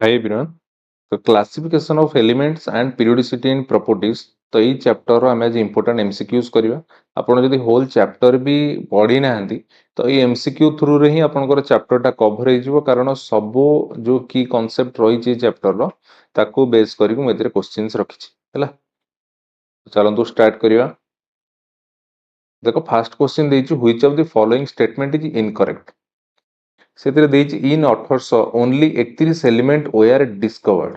Hi everyone. So classification of elements and periodicity in properties. तो ଏଇ ଚैप्टर ଆମେ ଆଜି important MCQs କରିବା ଆପଣ ଯଦି ହୋଲ୍ ଚैप्टर ବି ପଢି ନାହାନ୍ତି ତ ଏଇ MCQ ଥ୍ରୁରେ ହିଁ ଆପଣଙ୍କର ଚैप्ଟରଟା କଭର ହେଇଯିବ କାରଣ ସବୁ ଯୋଉ କି କନସେପ୍ଟ ରହିଛି ଏଇ ଚैପ୍ଟରର ତାକୁ ବେସ୍ କରିକି ମୁଁ ଏଥିରେ କ୍ୱେଶ୍ଚିନ୍ସ ରଖିଛି ହେଲା ଚାଲନ୍ତୁ ଷ୍ଟାର୍ଟ କରିବା ଦେଖ ଫାର୍ଷ୍ଟ କ୍ୱେଶ୍ଚିନ୍ ଦେଇଛି which of the following statement is incorrect ସେଥିରେ ଦେଇଛି in 1800 only 31 element were discovered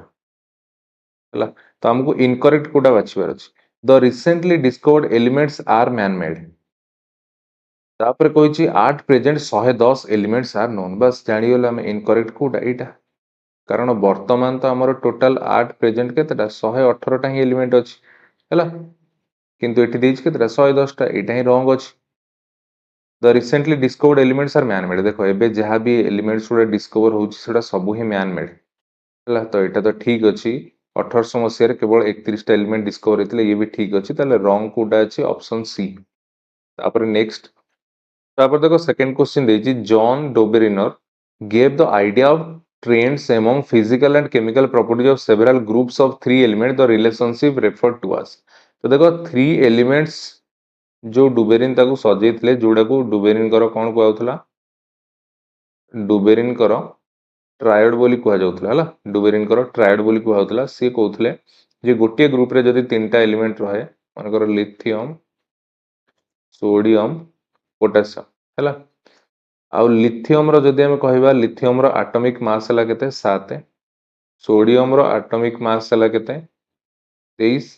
ହେଲା ତ ଆମକୁ ଇନକରେକ୍ଟ କୋଉଟା ବାଛିବାର ଅଛି the recently discovered elements are man made ତାପରେ କହିଛି at present 110 elements are known ବାସ୍ ଜାଣିଗଲେ ଆମେ ଇନକରେକ୍ଟ କୋଉଟା ଏଇଟା କାରଣ ବର୍ତ୍ତମାନ ତ ଆମର ଟୋଟାଲ ଆଟ୍ ପ୍ରେଜେଣ୍ଟ କେତେଟା 118ଟା ହିଁ ଏଲିମେଣ୍ଟ ଅଛି ହେଲା କିନ୍ତୁ ଏଠି ଦେଇଛି କେତେଟା 110ଟା ଏଇଟା ହିଁ ରଙ୍ଗ ଅଛି the recently discovered elements are man made ଦେଖ ଏବେ ଯାହା ବି ଏଲିମେଣ୍ଟସ୍ ଗୁଡ଼ା ଡିସ୍କଭର ହଉଛି ସେଟା ସବୁ ହିଁ ମ୍ୟାନ ମେଡ୍ ହେଲା ତ ଏଇଟା ତ ଠିକ୍ ଅଛି 1800 ମସିହାରେ କେବଳ 31ଟା ଏଲିମେଣ୍ଟ ଡିସ୍କଭର ହେଇଥିଲେ ଇଏ ବି ଠିକ୍ ଅଛି ତାହେଲେ ରଙ୍ଗ କୋଉଟା ଅଛି ଅପସନ୍ ସି ତାପରେ ନେକ୍ସଟ ତାପରେ ଦେଖ ସେକେଣ୍ଡ କ୍ୱେଶ୍ଚିନ୍ ଦେଇଛି ଜନ୍ ଡୋବେରିନର gave the idea of trends among physical and chemical properties of several groups of three elements the relationship referred to as ତ ଦେଖ थ्री एलिमेंट्स जो डुबेरिन ताकू सजेइथिले जोडाकू डुबेरिनकर कोन कुआउथला डुबेरिनकर ट्रायड बोली कुहा जाउथला हला डुबेरिनकर ट्रायड बोली कुहा जाउथला से कहउथले जे गोटे ग्रुप रे जदि तीनटा एलिमेंट रहे मानकर लिथियम सोडियम पोटेशियम हला आउ लिथियम रो जदि हम कहबा लिथियम रो एटॉमिक मास हला केते 7 सोडियम रो एटॉमिक मास हला केते 23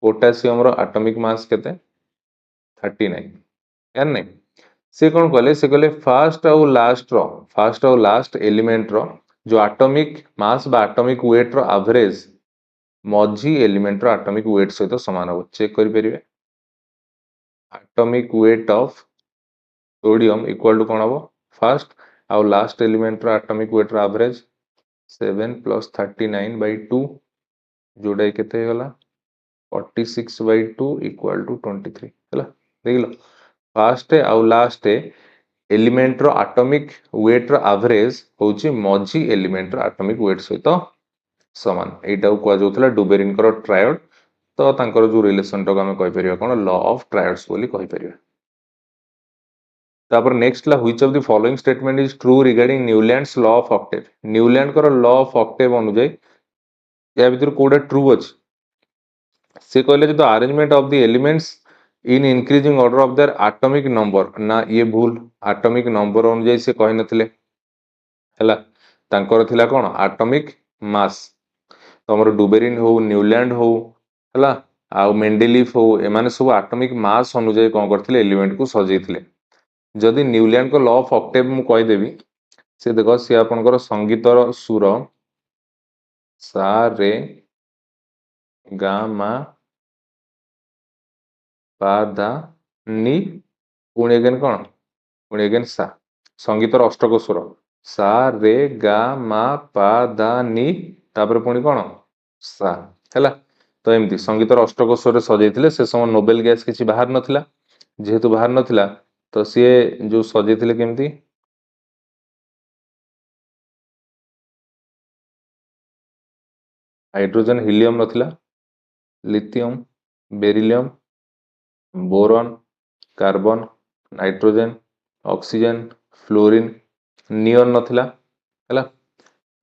पोटेशियम रो एटॉमिक मास केते 39 यार नहीं से कौन कहले से कहले फास्ट आउ लास्ट एलिमेंट रो जो एटॉमिक मास बा एटॉमिक वेट रो एवरेज मझी एलिमेंट रो एटॉमिक वेट सहित समान हो चेक करि परिबे atomic weight of sodium equal to कौन हम फास्ट आउ लास्ट एलिमेंट रो एटॉमिक वेट रो एवरेज 7 प्लस 39/2 जोड़ा केते गला 46/2 इक्वल टू 23 हला देखलो फास्ट आउ लास्ट एलिमेंट रो एटॉमिक वेट रो एवरेज होची मझी एलिमेंट रो एटॉमिक वेट सहित समान एटा को कुआ जाउथला डुबेरिन करो ट्रायड तो तांकर जो रिलेशन टक हम कहि परिबा कोन लॉ ऑफ ट्रायड्स बोली कहि परिबा तापर नेक्स्ट ला which of the following statement is true regarding Newlands law of octave Newland करो लॉ ऑफ ऑक्टेव अनुଯାୟୀ या भीतर कोडा ट्रू अछि से कहले जे the arrangement of the elements in increasing order of their atomic number ना ये भूल एटॉमिक नंबर अनुଯାୟୀ से कहि नथिले हैला तांकर थिला कोन एटॉमिक मास तमर डुबेरिन हो न्यूलैंड हो हैला आ मेंडेलिफ हो एमाने सब एटॉमिक मास अनुଯାୟୀ कोन करथिले एलिमेंट को सजेइथिले जदि न्यूलैंड को लॉ ऑफ ऑक्टेव मु कहि देबी से देखो से आपनकर संगीतर सुर सा रे गा मा पा धा नी पुणी अगेन कौन पुणी अगेन सा संगीतर अष्टक स्वर सा रे गा मा पा धा नी तापर पुणी कौन सा हैला तो एमती संगीतर अष्टक स्वर सजेइथिले से समय नोबेल गैस किछि बाहर नथिला जेहेतु बाहर नथिला तो सी जो सजेइथिले केमती हाइड्रोजन हीलियम नथिला lithium beryllium boron carbon nitrogen oxygen fluorine neon नथिला हैला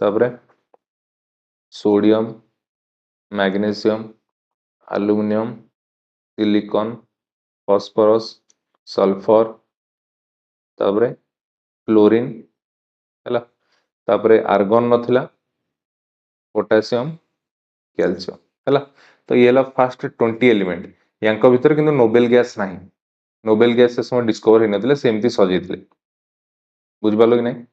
तापरे sodium magnesium aluminium silicon phosphorus sulphur तापरे क्लोरीन हैला तापरे आर्गन नथिला पोटेशियम कैल्शियम हैला तो ये हला फर्स्ट 20 एलिमेंट यांक भीतर किंतु नोबेल गैस नाही नोबेल गैस से समय डिस्कवर हेइ नथिले सेमती सजेइथिले बुझ पालो कि नहीं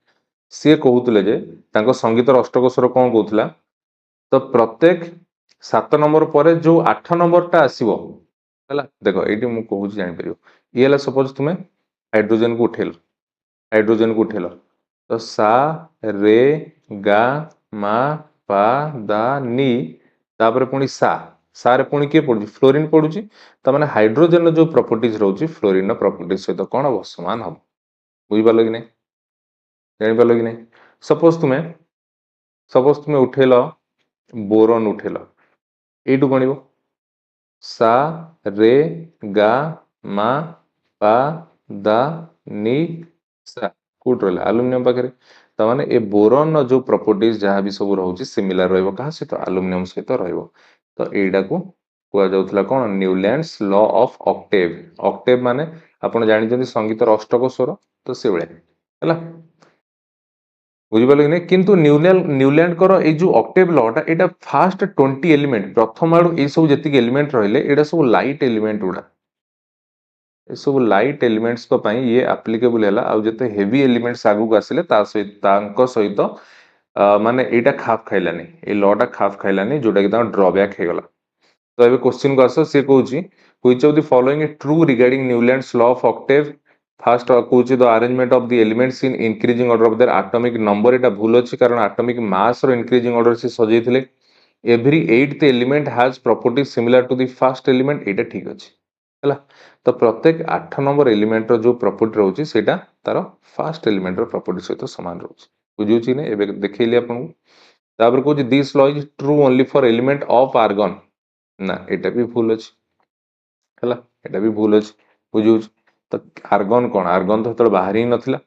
से कहउतले जे तांको संगीतर अष्टक स्वर कोन कहउतला तो प्रत्येक 7 नंबर पर जो 8 नंबर टा आसीबो हैला देखो एटी मु कहउछ जानि परियो ये हला सपोज तुमे हाइड्रोजन को उठेलो तो सा रे गा मा पा दा नी तापर पुणी सा रे पुणी के पडुची फ्लोरीन पडुची त माने हाइड्रोजन जो प्रॉपर्टीज रहउची फ्लोरीन प्रॉपर्टीज सहित कोन हो समान हो बुझ पालो कि नहीं जानि पालो कि नहीं सपोज तुमे सपोज तुम उठेल बोरन उठेल एटू गणिब सा रे गा मा पा दा नी सा कोट रहा आलुमिनियम पाखे ताने ए बोरन जो प्रॉपर्टीज जहाँ भी सब रोचे सिमिलर रहा सहित आलुमिनियम सहित तो यहीटा को कहुला कौन Newlands law of Octave Octave माने आपण जानते संगीतर अष्टक स्वर तो से भाया बुझिपारे कि नहीं किंतु न्यूलैंड ए जो ऑक्टेव लॉटा एटा फास्ट 20 एलिमेंट प्रथम आड़ू ये सब जी एलिमेंट रहिले एटा सब लाइट एलिमेंट गुड़ा ये सब लाइट एलिमेंट्स को पई ये एप्लीकेबल हैला आ जते हेवी एलिमेंट्स आगु को आसिले ता सहित माने एटा खाप खाइलानी ए लॉटा खाप खाइलानी जोटा कि ता ड्रॉबैक हे गला तो एबे क्वेश्चन को आसो से कहूची which of the following is true regarding Newlands law of octave first कहूँ the arrangement of the elements in increasing order of their atomic number एटा भूल अछि कारण एटॉमिक मास रो इंक्रीजिंग ऑर्डर से सजेइथिले every eighth element has properties similar to the first element एटा ठीक अछि हला तो प्रत्येक 8 नंबर एलिमेंट रो जो प्रॉपर्टी रहउछि सेटा तार फर्स्ट एलिमेंट रो प्रॉपर्टी सहित समान रहउछि बुझुछि ने एबे देखैली आपन तापर कहूँ this law is true only for element of argon ना एटा भी भूल अछि हला एटा भी भूल अछि बुझुछि तो आर्गन कौन आर्गन तो सेतବେଳେ बाहर ही नथिला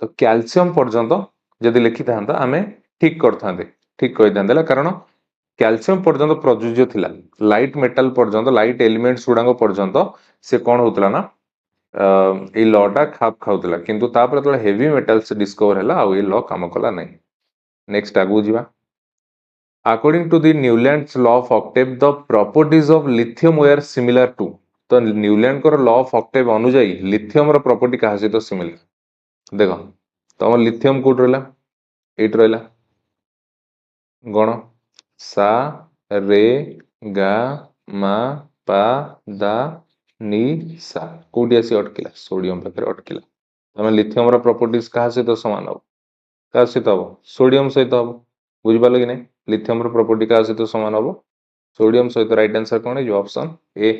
तो कैल्शियम पर्यंत जदि लिखि थांता आमे ठीक करथांते ठीक कहि थांदेला कारण कैल्शियम पर्यंत प्रযোज्य थिला लाइट मेटल पर्यंत लाइट एलिमेंट्स गुडाक पर्यंत से कौन होतला ना ए लॉटा खाप खाउतला किंतु तापर तो हेवी मेटल्स डिस्कवर हैला आ ए लॉ काम कला नै नेक्स्ट आगु जिवा according to the Newlands law of octave the properties of lithium were similar to तो न्यूलैंड को लॉ ऑफ ऑक्टेव अनुଯାयी लिथियम रो प्रॉपर्टी कहा सहित सिमिलर देखो तुम लिथियम कोड रहा एट रहा गण सा रे गा मा पा दा नी सा कोटी आसी अटकिला सोडियम पाखे अटकिला तुम लिथियम रो प्रॉपर्टीज कहा सहित समान हम क्या सहित हम सोडियम सहित हम बुझिपाल कि नहीं लिथियम रो प्रॉपर्टी कहा सहित समान हम सोडियम सहित राइट आंसर कौन है जो ऑप्शन ए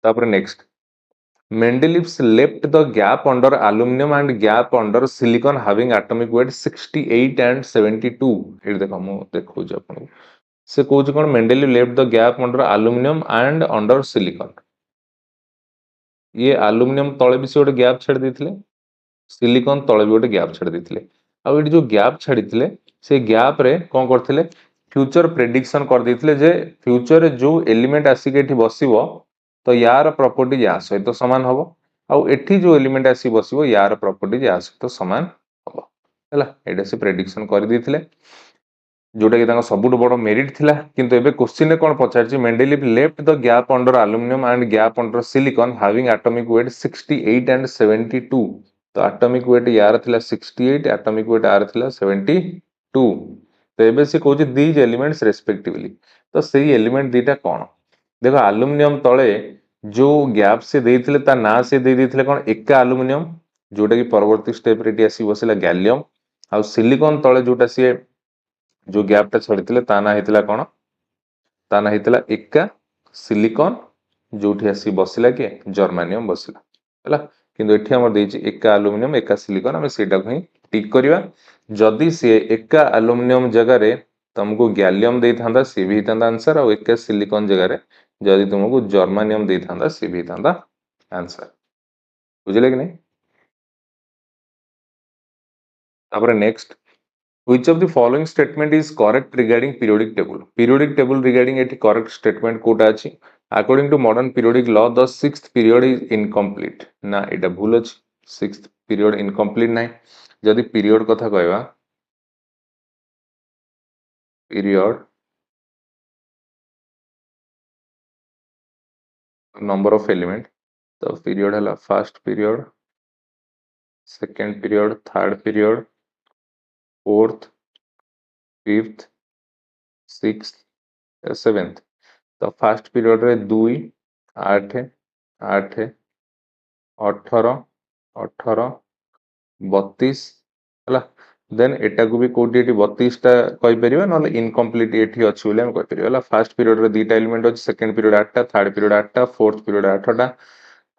तापर next Mendeleev's left the gap under aluminum and gap under silicon having atomic weight 68 and 72 ये देखो मु देखो जे आपन से कहूँ कौन Mendeleev left the gap under aluminum and under silicon ये aluminum तले भी से गोटे गैप छाड़ देथिले सिलिकॉन तले भी गोटे गैप छाड़ देथिले आ ये जो गैप छाड़ीथिले से गैप रे कोन करथिले फ्यूचर प्रेडिक्शन कर देथिले जे फ्यूचर जो एलिमेंट आसी के एठी बसिबो तो यार प्रॉपर्टी या सहित समान हम आउ एठी जो एलिमेंट आसी बसिबो यार प्रॉपर्टी या सहित समान हम हैला एटा से प्रेडिक्शन कर देथिले जोटा कि सबुठ बड़ मेरिट थिला किंतु एबे क्वेश्चन रे कोन पचारछि Mendeleev left the gap under aluminium and gap under silicon having atomic weight 68 and 72 तो एटॉमिक वेट यार थिला 68 एटॉमिक वेट यार थिला 72 तो एबे से कहउछि दीज एलिमेंट्स रेस्पेक्टिवली तो सही एलिमेंट दीटा कोन देखो एल्युमिनियम तले जो गैप से देथिले ता ना से दे देथिले कोन एका एल्युमिनियम जोटा कि परवर्ती स्टेप रे आसी बसिला गैलियम आ सिलिकॉन तले जोटा से जो गैपटा छाड़ीथिले ता ना हेतिला कोन ता ना हेतिला एका सिलिकॉन जोठी आसी बसिला के जर्मानियम बसिला हैला किंतु एठी हमर देछि एका एल्युमिनियम एका सिलिकॉन हम सेटा को ही टिक करिवा जदी से एका एल्युमिनियम जगह रे तुमको गैलियम दे थांदा सी भी थांदा आंसर और एका सिलिकॉन जगह रे जदी तुमको जर्मानियम दे थांदा सी भी थांदा आंसर बुझले कि नहीं तापर next Which of the following statement is correct regarding periodic table? Periodic table regarding a correct statement कोटा अछि according to modern periodic law the sixth period is incomplete ना एटा भूल अछि sixth period incomplete नाही जदि period कथा कहबा period number of element तो period हला first period second period third period fourth fifth sixth seventh तो फर्स्ट पीरियड रे 2 8 8 18 18 32 हला देन एटा को भी कोटी एटी 32 टा कहि परिबा नले इनकम्प्लीट एठी अछि बोले हम कहि परिबा हला फर्स्ट पीरियड रे 2 टा एलिमेंट अछि सेकंड पीरियड 8 टा थर्ड पीरियड 8 टा फोर्थ पीरियड 8 टा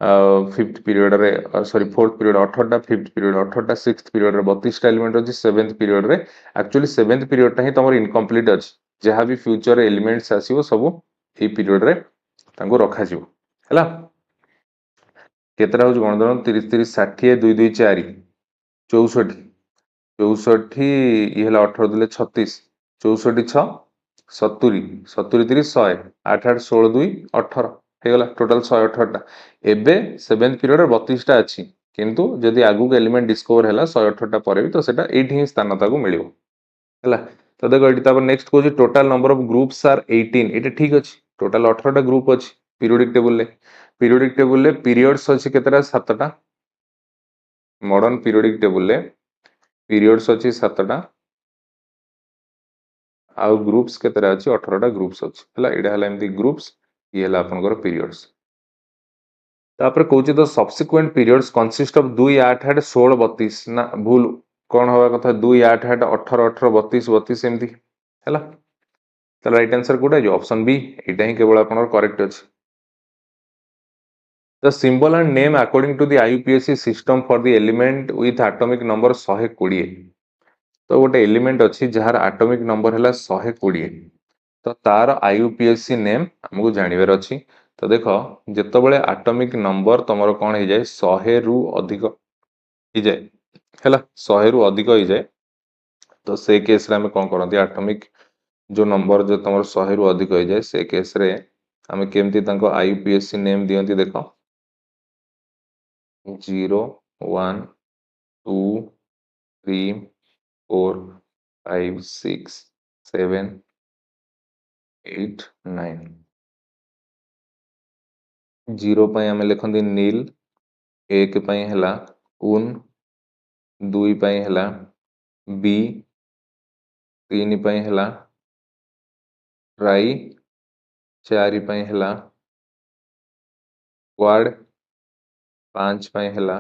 फिफ्थ पीरियड रे सॉरी फोर्थ पीरियड 18टा, फिफ्थ पीरियड 18टा, सिक्स्थ पीरियड रे 32टा एलिमेंट अछि, सेवेंथ पीरियड रे एक्चुअली सेवेंथ पीरियड टा ही तमर इनकम्प्लीट अछि, जहाँ भी फ्यूचर एलिमेंट्स आसीबो सब ए पीरियड रे तांको रखा जिवो हला। केतरा होज गणदन 30 30 60 2 2 4 64 64 ये हला 18 दिले 36 64 6 70 70 30 100 8 8 16 2 18 हेगला टोटल 118टा। एबे सेवेंथ पीरियड रे 32टा अछि, किंतु जदि आगु के एलिमेंट डिस्कवर हैला 118टा पर भी तो सेटा एठी ही स्थान ताको मिलिबो हैला। तो देखो एठी तापर नेक्स्ट कोजी total number of groups are 18, एटा ठीक अछि, टोटल 18टा ग्रुप अछि पीरियोडिक टेबल ले। पीरियोडिक टेबल ले पीरियड्स अछि केतरा 7टा, मॉडर्न पीरियोडिक टेबल ले पीरियड्स अछि 7टा आउ ग्रुप्स केतरा अछि 18टा ग्रुप्स अछि हैला। एडा हला एमती ग्रुप्स, ये हला आपनकर पीरियड्स। तापर कहूची the subsequent periods consist of 2 8 8 16 32 ना भूल कौन हवा कथा 2 8 8 18 18 32 32 एमती हैला। तो राइट आंसर कोटा जो ऑप्शन बी एटा ही केवल आपनकर करेक्ट अछि। The symbol and name according to the IUPAC system for the element with atomic number 120, तो गोटे एलिमेंट अच्छी जार एटॉमिक नंबर है 120, तो तार आईयूपीएसी नेम हमको जानवर अच्छी। तो देख जितेबाला एटॉमिक नंबर तुम कौन हो जाए 100 रु अधिक हो जाए है 100 रु अधिक हो जाए, तो से केस रे आम कौन करते एटॉमिक जो नंबर जो तुम 100 रु अधिक हो जाए से केस रे आम केमती आईयूपीएसी नेम दियंती देख 0 1 2 3 4 5 6 7 8 9 जीरो पाई आम लिखती नील, एक पाई हला उन, दुई पाई हला बी, तीन पाई हला ट्राई, चारि पाई हला क्वाड, पांच पाई हला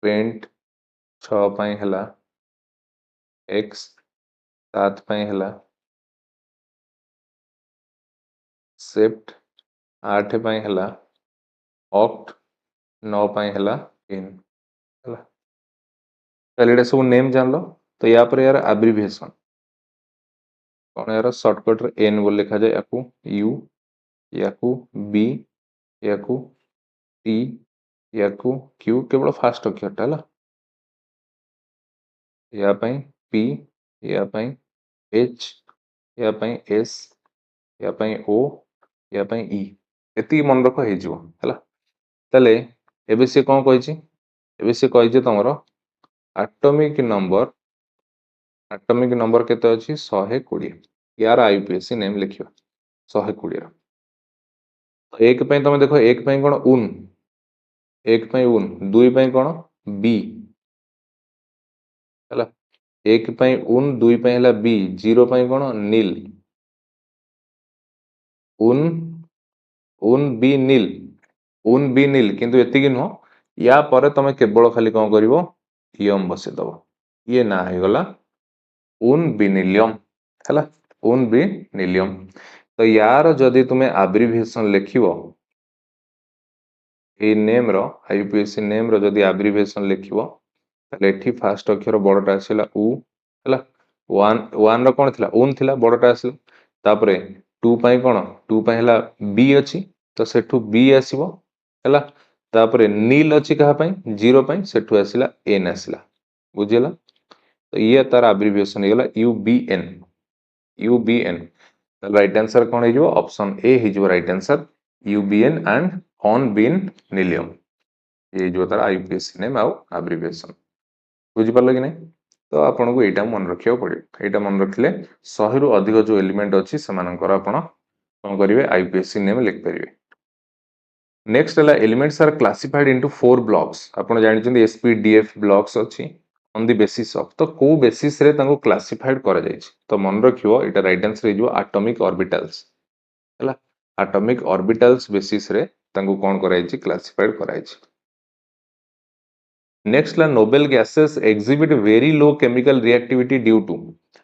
पेंट, छ पाई हला एक्स, सात पाई हला सेप्ट, आठ पाई हला ऑक्ट, नौ पाई हला इन हला। ताले एटा सब नेम जान लो। तो या पर यार एब्रिविएशन कौन यार शॉर्टकट रे एन बोल लिखा जाए, याकू यू, याकू बी, याकू टी, याकू क्यू केवल फास्ट अक्षर टा हला, या पाई पी, या पाई एच, या पाई एस, या पाई ओ, या पाई ई, एति मन रख हे जिवो हला। ताले एबे से कौन कहिछि, एबे से कहिछि तमरो एटॉमिक नंबर केते अछि 120, यार आईयूपीएसी नेम लिखियो 120। तो एक पे तुम देखो एक पे कौन उन, एक पे उन, दुई पे कौन बी है, एक पे उन, दुई पे है बी, जीरो पे कौन नील, उन उन बी नील, उन बी नील, किंतु एतिकी नुह, या पर तुम केवल खाली कौन करिवो यम बसेदब, ये ना हो गला उन बिनिलियम है, उन बिनिलियम। तो यार जदि तुम्हें abbreviation लिखिवो a name row IUPAC name रो जदि एब्रिविएशन लिखिवो ताले एठी फास्ट अक्षर बड़टा आसीला उ हैला, वन वन रो कोन थिला उन थिला बड़टा आसीला, तापरे टू पाई कोन टू पाई हैला बी अछि, तो सेठू बी आसीबो हैला, तापरे नील अछि कहा पाई जीरो पाई सेठू आसीला एन आसीला, बुझिला। तो ये तार एब्रिविएशन हेगला यूबीएन, यूबीएन। राइट आंसर कौन है ऑप्शन ए है राइट आंसर यूबीएन एंड ऑन बीन नीलियम, ये जो तार आईयूपीएसी नेम आउ एब्रिविएशन बुझी पारल कि नहीं। तो आपन को एटा मन रखियो पड़ियो, एटा मन रखिले 100 रु अधिक जो एलिमेंट अछि समानकर आपण कोन करिवे आईयूपीएसी नेम लिख परिवे। नेक्स्ट है elements are classified into 4 blocks, आपण जानिछन एसपीडीएफ ब्लॉक्स अछि ऑन द बेसिस ऑफ, तो को बेसिस रे तांको क्लासिफाइड करा जाय छै, तो मन रखियो एटा राइट आंसर हे जो एटॉमिक ऑर्बिटल्स हैला, एटॉमिक ऑर्बिटल्स बेसिस रे तांको कोन कराय छै क्लासिफाइड कराय छै। नेक्स्ट ला noble gases exhibit very low chemical reactivity due to,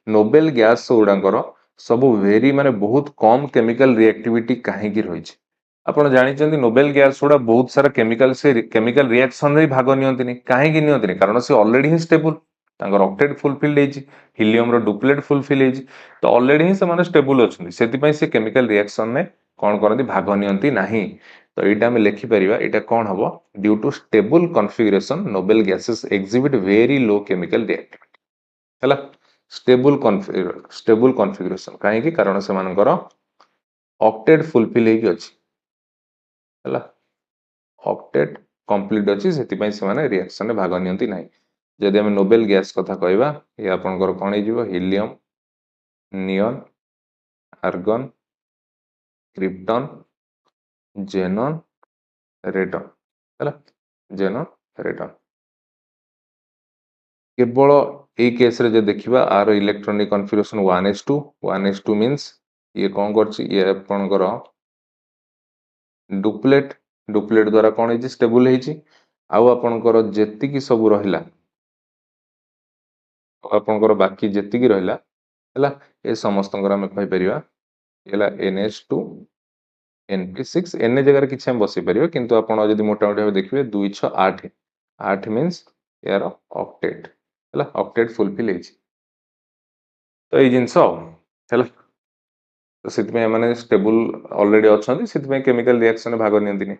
noble gas गुड़ाकर सब वेरी माने बहुत कम केमिकल रिएक्टिविटी कहीं रही है, आपण जानिचंती नोबेल गैस गुड़ा बहुत सारा केमिकल रिएक्शन रे भाग नियंतिनी काहेकि नियंतिनी कारण से ऑलरेडी ही स्टेबल तांकर ऑक्टेट फुलफिल्ड हेची हीलियम रो डुप्लेट फुलफिल हेची तो ऑलरेडी ही से स्टेबल अछंती सेति पई से केमिकल रिएक्शन ने कोन करंती भाग नियंती नाही तो एटा में लिखि परिबा एटा कोन हबो due to stable configuration noble gases exhibit very low chemical reactivity हला स्टेबल कॉन्फ़िगरेशन काहेकि कारण से मानकर ऑक्टेट फुलफिल हेकी अछि हला ऑक्टेट कंप्लीट अछि सेति पई से माने रिएक्शन रे भाग नियंती नाही जदि हम नोबेल गैस कथा कहबा ये आपनकर कोन हे जिवो हीलियम नियॉन आर्गन क्रिप्टन जेनन रेटन हला जेनन रेटन केवल ए केस रे जे देखिबा are electronic configuration 1s2 means ये कोन करछि ये आपनकर डुप्लेट डुप्लेट द्वारा कोन हेछि स्टेबल हेछि आउ आपनकर जेतिकी सब रहिला आपनकर बाकी जेतिकी रहिला हला ए समस्तंकर हम कहि परिबा एला NH2 NP6 एन जगह रे किछ हम बसि परिबा किंतु आपण जदि मोटा मोटा देखिबे 2 6 8 8 मींस यार ऑक्टेट हला ऑक्टेट फुलफिल हेछि तो ए जिंस हला तो सेति में माने स्टेबल ऑलरेडी अछंती सेति में केमिकल रिएक्शन भाग नियंतिनी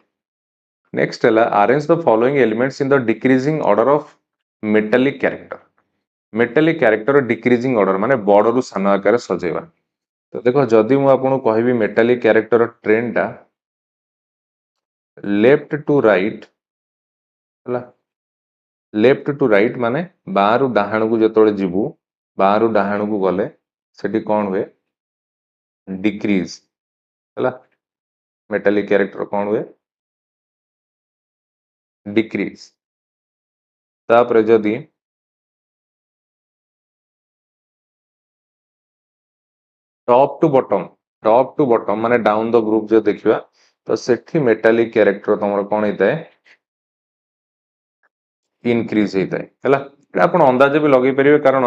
नेक्स्ट हला arrange the following elements in the decreasing order of metallic character decreasing order माने बड़ रु सान आकार सजेवा तो देखो जदि मु आपन कहबी मेटालिक कैरेक्टर ट्रेंड टा लेफ्ट टू राइट हला लेफ्ट टू राइट माने बारु डाहाण को जतोळे जिवु बारु डाहाण को गले सेठी कोन हुए डिक्रीज हला मेटालिक कैरेक्टर कोन हुए डिक्रीज तापर जदि टॉप टू बॉटम माने डाउन द ग्रुप जो देखिबा तो सेठी मेटालिक कैरेक्टर तमर कोन हेतै इनक्रीज हेतै हला आपण अंदाज भी लगे परिबे कारण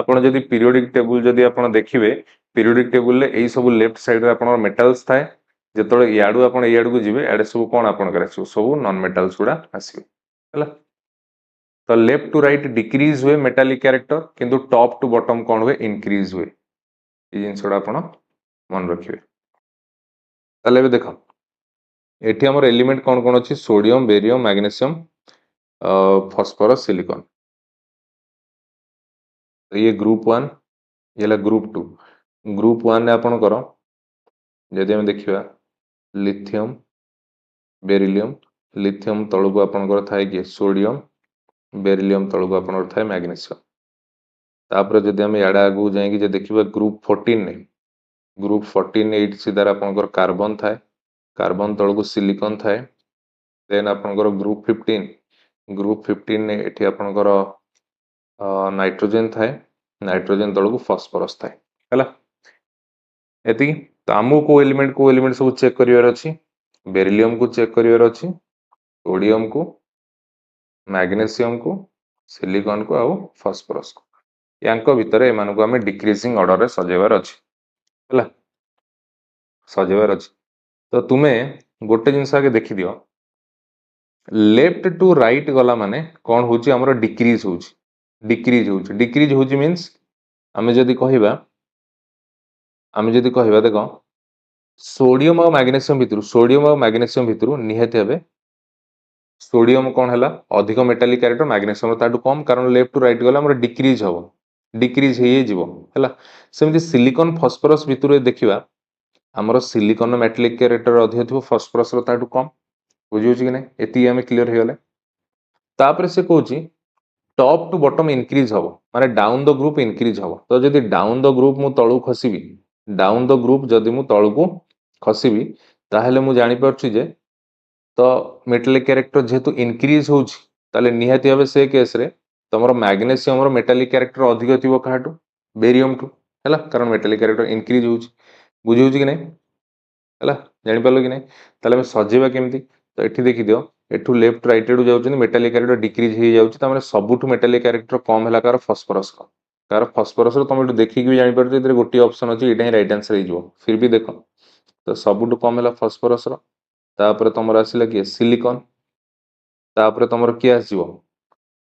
आपण जदि पीरियोडिक टेबल जदि आपण देखिबे पीरियोडिक टेबल ले एई सब लेफ्ट साइड रे आपण मेटल्स थाए जेतोळे याडू आपण याडू को जिवे एडे सब कोन आपण करे सब नॉन मेटल्स गुडा आसीबे हला तो लेफ्ट टू राइट डिक्रीज हुए मेटालिक कैरेक्टर किंतु टॉप टू बॉटम कोन हुए इनक्रीज हुए ये जिनसोडा आपण मन रखिबे ताले भी देखो एठी हमर एलिमेंट कोन कोन अछि sodium barium magnesium phosphorus silicon तो ये ग्रुप 1 ये ग्रुप 1 ने आपण करो जदि हम देखिबा लिथियम बेरिलियम लिथियम तळु को आपण कर थाए कि सोडियम बेरिलियम तळु को आपण थाए मैग्नीशियम तापर जदि हम याडा आगु जाई कि जे देखिबा ग्रुप 14 ने ग्रुप 14 8 सीधा आपनकर कार्बन थाए कार्बन तळु को सिलिकॉन थाए देन आपनकर ग्रुप 15 ने एठी आपनकर नाइट्रोजन थाए नाइट्रोजन तळु को फास्फोरस थाए हला एति तो आमु को एलिमेंट सब चेक करिवार अछि बेरिलियम को चेक करिवार अछि सोडियम को मैग्नीशियम को सिलिकॉन को आउ फास्फोरस को यांको भितर एमान को हमें डिक्रीजिंग ऑर्डर रे सजेवार अछि हला सजेवार अछि तो तुमे गोटे जिंस आगे देखि दियो लेफ्ट टू राइट गला माने कोन होची हमरो डिक्रीज होची मींस हमें जदी कहिबा देखो सोडियम और मैग्नीशियम भितरु निहाती हेबे सोडियम कोन हला अधिक मेटालिक कैरेक्टर मैग्नीशियम ताटू कम कारण लेफ्ट टू राइट गला हमरो डिक्रीज हे जिवो हला सेमति सिलिकॉन फास्फोरस भितरु देखिबा हमरो सिलिकॉन मेटालिक कैरेक्टर अधिक थिबो फास्फोरस रो ताटू कम बुझियो कि नै एति हमें क्लियर हे गले तापर से कहूची टॉप टू बॉटम इंक्रीज हबो माने डाउन द ग्रुप इंक्रीज हबो तो जदि डाउन द ग्रुप मु तळु खसिबी डाउन द ग्रुप जदि मु तळु को खसिबी ताहेले मु जानि परछि जे तो मेटालिक कैरेक्टर जेहेतु इंक्रीज होउची ताले निहाती हबे से केस रे तमरो मैग्नीशियम रो मेटालिक कैरेक्टर अधिक थिबो काटू बेरियम टू हला कारण मेटालिक कैरेक्टर इंक्रीज होउची बुझियो कि नै हला जानि परलो कि नै ताले हम सजेबा केमती तो एठी देखि दियो एठू लेफ्ट राइट एडू जाउछन मेटालिक कैरेक्टर डिक्रीज हे जाउची त माने सबुठू मेटालिक कैरेक्टर कम हला कार फास्फोरस रो तुम एठू देखि कि जानि परछो इधर गोटी ऑप्शन अछि एटा ही राइट आंसर हे जिवो फिर भी देखो तो सबुठू कम हला फास्फोरस रो तापर तुम आसला किए सिलिकॉन तापर तुम किए आसो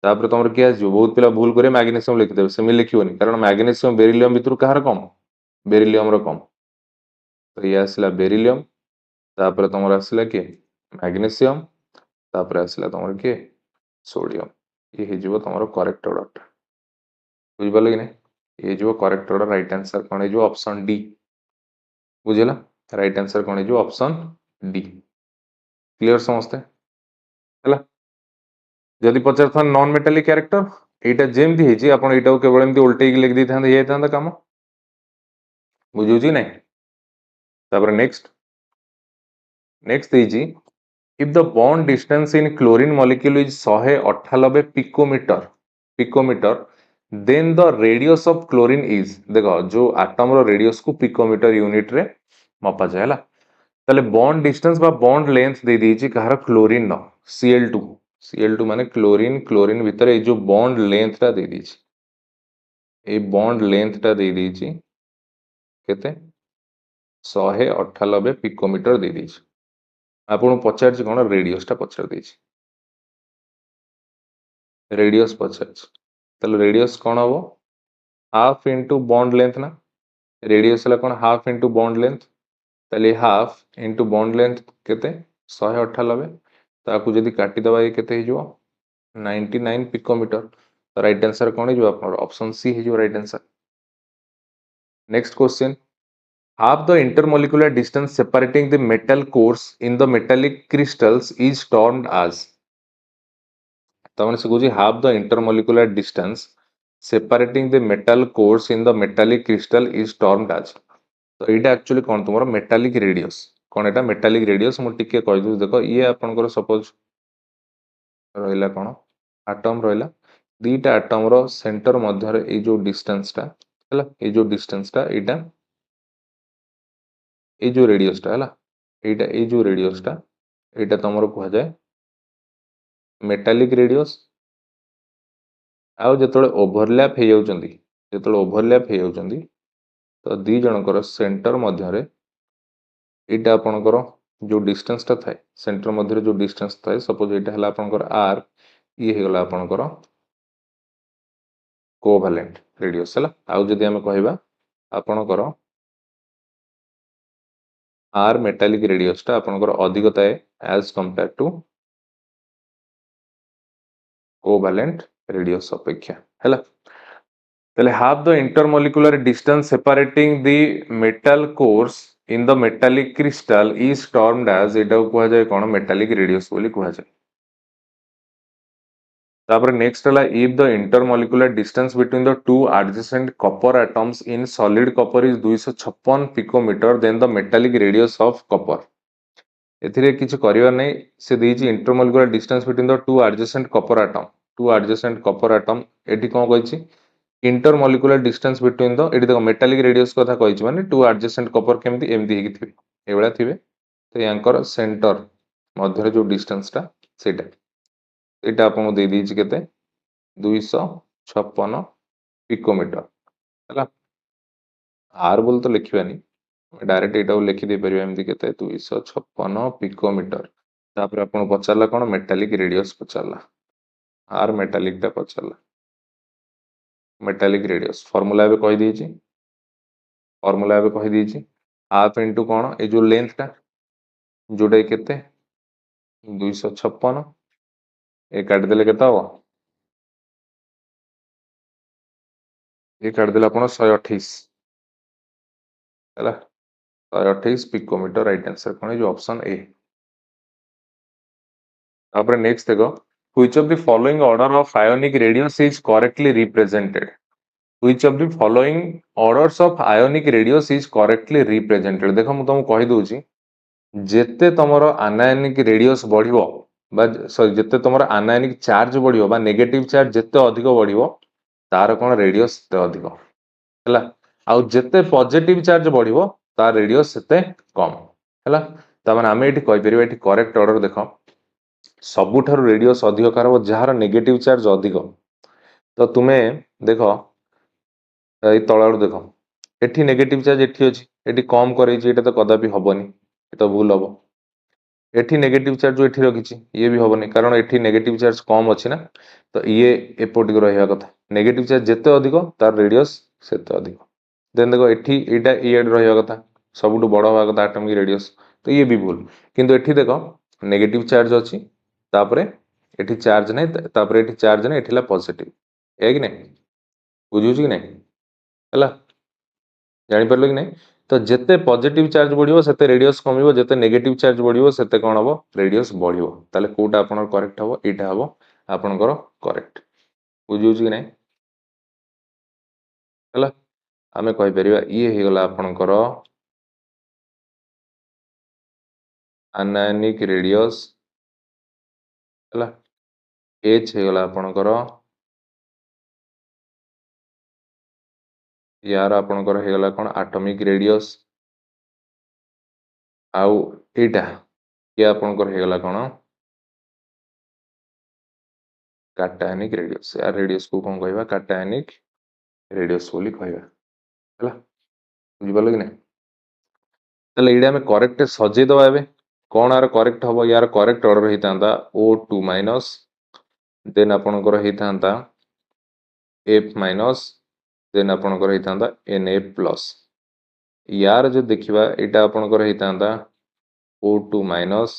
तापर तुम किए आसो बहुत पिला भूल कर मैग्नेशियम लिखिदेवे सेमि लिखियोनी कारण मैग्नेशियम बेरिलियम भितर कହାର कम बेरिलियम कम तो ये आसला बेरिलियम तापर तुम आसला किए मैग्नेशियम तापर आसला तुम किए सोडियम ये हो तुम करेक्ट ऑर्डर बुझिपाल कि नहीं ये जो करेक्ट ऑर्डर राइट आंसर कौन है ऑप्शन डी बुझेगा राइट आंसर कौन है ऑप्शन डी क्लियर समस्ते है जदि पचार था नॉन मेटालिक कैरेक्टर एटा जेमती है आपण एटा केवल एमती उल्टेकी लिख दी था ये था काम बुझुची नहीं तापर नेक्स्ट नेक्स्ट देजी if the bond distance in chlorine molecule is 198 picometre then the radius of chlorine is देखो जो आटम रो रेडियस को पिकोमीटर यूनिट रे मपा जाए ला ताले बॉन्ड डिस्टेंस बा बॉन्ड लेंथ दे दीची कहार क्लोरीन नो Cl2 माने क्लोरीन क्लोरीन भीतर ए जो बॉन्ड लेंथ टा दे दीची ए बॉन्ड लेंथ टा दे दीची केते 198 पिकोमीटर दे दीची आपण पचार कौन रेडियस टा पचार देची रेडियस पचार ताले रेडियस कौन हम हाफ इंटू बॉन्ड लेंथ ना रेडियस है कौन हाफ इंटू बॉन्ड लेंथ ताले हाफ इंटू बॉन्ड लेंथ केते 198 ताकू जदि काटिदबा ये केते हिजो 99 पिकोमीटर तो राइट आंसर कौन है ऑप्शन सी है right answer next question half the intermolecular distance separating the metal cores in the metallic crystals is termed as तमने से कुछ half the intermolecular distance separating the metal cores in the metallic crystal is termed as तो एटा actually कौन तुम metallic radius कौन एटा metallic radius मु टिके कहि दउ देखो ये आपनकर सपोज रहिला कौन एटम रहिला दीटा एटम रो सेंटर मध्य रे ए जो डिस्टेंस टा हैला ए जो डिस्टेंस टा एटा ए जो रेडियस टा हैला एटा ए जो रेडियस टा एटा तमरो कह जाए मेटालिक रेडियस आउ जतले ओवरलैप हे जाउचंदी जतले ओवरलैप हे जाउचंदी तो दी जनकर सेंटर मध्य रे एटा आपनकर जो डिस्टेंस टा थाए सेंटर मध्य रे जो डिस्टेंस थाए सपोज एटा हला आपनकर आर ये हे गला आपनकर कोवैलेंट रेडियस हला आउ जदि हम कहबा आपनकर आर मेटालिक रेडियस टा आपनकर अधिक थाए as compare to covalent radius अपेक्षा हैला ताले half the intermolecular distance separating the metal cores in the metallic crystal is termed as एटा को जाय कोन मेटालिक रेडियस बोली को जाय तापर नेक्स्ट हला if the intermolecular distance between the two adjacent copper atoms in solid copper is 256 picometre then the metallic radius of copper एथिरे किछ करिवा नै से देछि intermolecular distance between the two adjacent copper atom एठी कोन कहिछि इंटरमोलिकुलर डिस्टेंस बिटवीन द एठी देखो मेटालिक रेडियस कथा कहिछि माने टू एडजेसेंट कॉपर केमति एमति हेकि थिबे एबळा थिबे तो यांकर सेंटर मध्य जो डिस्टेंस टा सेटा एटा आपन दे दीछि केते 256 पिकोमीटर हैला आर बोल तो लिखिबानी डायरेक्ट एटा लिखि दे परिबा एमति केते 256 पिकोमीटर तापर आपन पचारला कोन मेटालिक रेडियस पचारला आर मेटालिक टा पचारला मेटालिक रेडियस फार्मूला एबे कहि दीछि फार्मूला एबे कहि दीछि हाफ इनटू कोन ए जो लेंथ टा जोडा केते 256 ए काट देले केता हो ये काट देले आपण 128 हैला 128 पिकोमीटर राइट आंसर कोन जो ऑप्शन ए तापर नेक्स्ट देखो which of the following order of ionic radius is correctly represented which of the following orders of ionic radius is correctly represented देखो मु तुमको कहि दोछि जेते तमरो आनायनिक रेडियस बढ़िबो बा सॉरी जेते तमरो आनायनिक चार्ज बढ़िबो बा नेगेटिव चार्ज जेते अधिक बढ़िबो तार कोन रेडियस ते अधिक हैला आउ जेते पॉजिटिव चार्ज बढ़िबो तार रेडियस सेते कम हैला त माने हम एठी कहि परिबा एठी करेक्ट ऑर्डर देखो सबुठारु रेडियस अधिक कार जार नेगेटिव चार्ज अधिक तो तुमे देखो ए तळाडू देखो एठी नेगेटिव चार्ज एठी अछि एठी कम करैछि एटा तो कदापि हबनी एटा भूल हबो एठी नेगेटिव चार्ज जो एठी रखिछि ये भी हबनी कारण एठी नेगेटिव चार्ज कम अछि ना तो ये एपोटिक रहिया कथा नेगेटिव चार्ज जेते अधिक तार रेडियस सेते अधिक देन देखो एठी एटा इएड रहिया कथा सबुटु बड़ होगा कथा एटॉमिक रेडियस तो ये भी भूल किंतु एठी देखो नेगेटिव चार्ज अछि तापरे एठी चार्ज नै तापरे एठी चार्ज नै एठिला पॉजिटिव है कि नै बुझुछु कि नै हला जानि परलो कि नै तो जेते पॉजिटिव चार्ज बढ़िबो सेते रेडियस कमिबो जेते नेगेटिव चार्ज बढ़िबो सेते कोन हबो रेडियस बढ़िबो ताले कोटा आपनर करेक्ट हबो एटा हबो आपनकर करेक्ट बुझुछु कि नै हला आमे कहि परिबा ये हे गला आपनकर आनायनिक रेडियस हला h हे गला आपनकर यार आपनकर हे गला कोन एटॉमिक रेडियस आउ एटा ये आपनकर हे गला कोन काटायनिक रेडियस यार रेडियस को कोन कहबा काटायनिक रेडियस बोली कहबा हला बुझि पालो कि नै ताले एडा में करेक्ट सजे दबा एबे कोन आर करेक्ट हबो यार करेक्ट ऑर्डर हितांदा O2 माइनस देन आपनकर हितांदा F माइनस देन आपनकर हितांदा Na प्लस यार जो देखिबा एटा आपनकर हितांदा O2 minus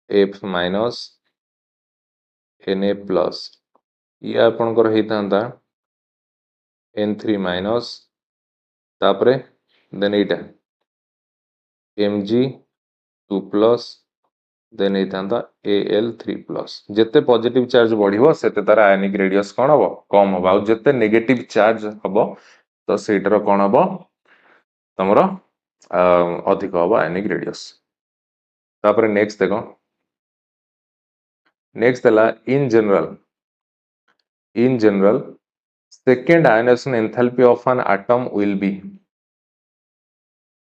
F minus Na plus ये आपनकर हितांदा N3 माइनस तापरे देन एटा Mg2 प्लस देन हितांदा Al3 प्लस जेते पॉजिटिव चार्ज बढ़िबो सेते तार आयनिक रेडियस कोन हबो कम हबो आ जेते नेगेटिव चार्ज हबो तो सेटर कोन हबो तमरो अधिक हबो आयनिक रेडियस तापरे नेक्स्ट देखो नेक्स्ट देला in general second ionization enthalpy of an atom will be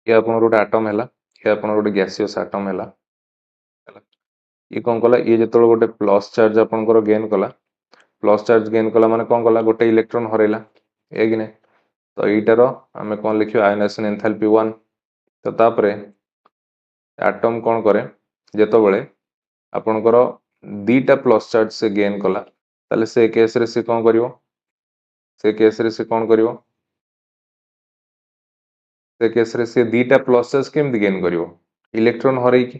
ये आपन गोटे एटम हैला ये आपन गोटे गैसियस एटम हैला ये कौन कला ये जो गोटे प्लस चार्ज आपंकर गेन कला प्लस चार्ज गेन कला माने कौन कला गोटे इलेक्ट्रॉन हरैला है कि नहीं तो यीटार आम कौन लिखियो आयोनाइजेशन एंथैल्पी 1 तो तापरे एटम कौन करे जेतो बळे आपनकर दीटा प्लस चार्ज से गेन कला ताले से केस रे से कौन करिवो से केस रे से कौन करिवो से केस रे से दीटा प्लस चार्ज केमति गेन करिवो इलेक्ट्रॉन हरै कि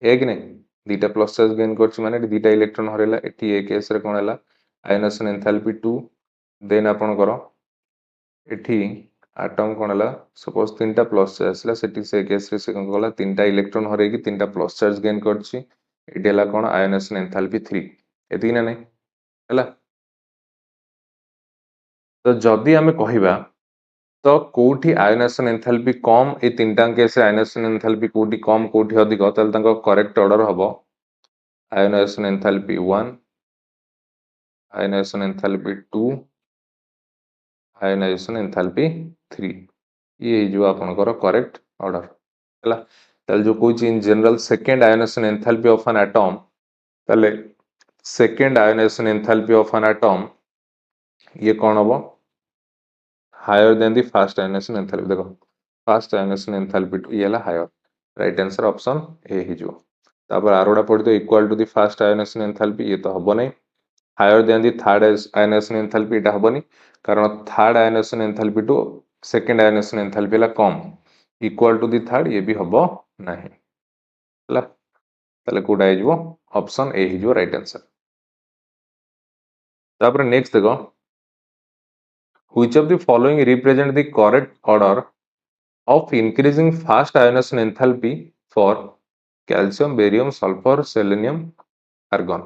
है कि नहीं दीटा प्लस चार्ज गेन करछि माने दीटा इलेक्ट्रॉन हरैला एठी ए केस रे कोन हैला आयोनाइजेशन एंथैल्पी 2 देन आपन करो एठी एटम कोन हैला सपोज तीनटा प्लस चार्ज आसला सेठी से केस रे से कोन गला तीनटा इलेक्ट्रॉन हरै कि तीनटा प्लस चार्ज गेन करछि एठी हैला कोन आयोनाइजेशन एंथैल्पी 3 एति ना नहीं हैला तो जदी हमें कहिबा तो कोठी आयोनाइजेशन एंथैल्पी कम ए तीनटा केस आयोनाइजेशन एंथैल्पी कोठी कम कोठी अधिक तल तांको करेक्ट ऑर्डर हबो ionisation enthalpy 1 ionisation enthalpy 2 ionisation enthalpy 3 ये जो आपनकर करेक्ट ऑर्डर हला तल जो कोइ in general second ionisation enthalpy of an atom तले second ionisation enthalpy of an atom ये कौन हबो higher than the first ionisation enthalpy देखो फर्स्ट आयोनाइजेशन एंथैल्पी 2 ये हला higher right answer option A ही जो तापर आरोडा पड़ी तो equal to the first ionisation enthalpy ये तो हबो नहीं higher than the third ionisation enthalpy एटा हबोनी कारण third ionisation enthalpy to second ionisation enthalpy ला कम इक्वल टू द थर्ड ये भी हबो नाही हला ताले कोडा आइजबो ऑप्शन ए हिजो राइट आंसर तापर नेक्स्ट देखो which of the following represent the correct order of increasing fast ionization enthalpy for calcium barium sulphur selenium argon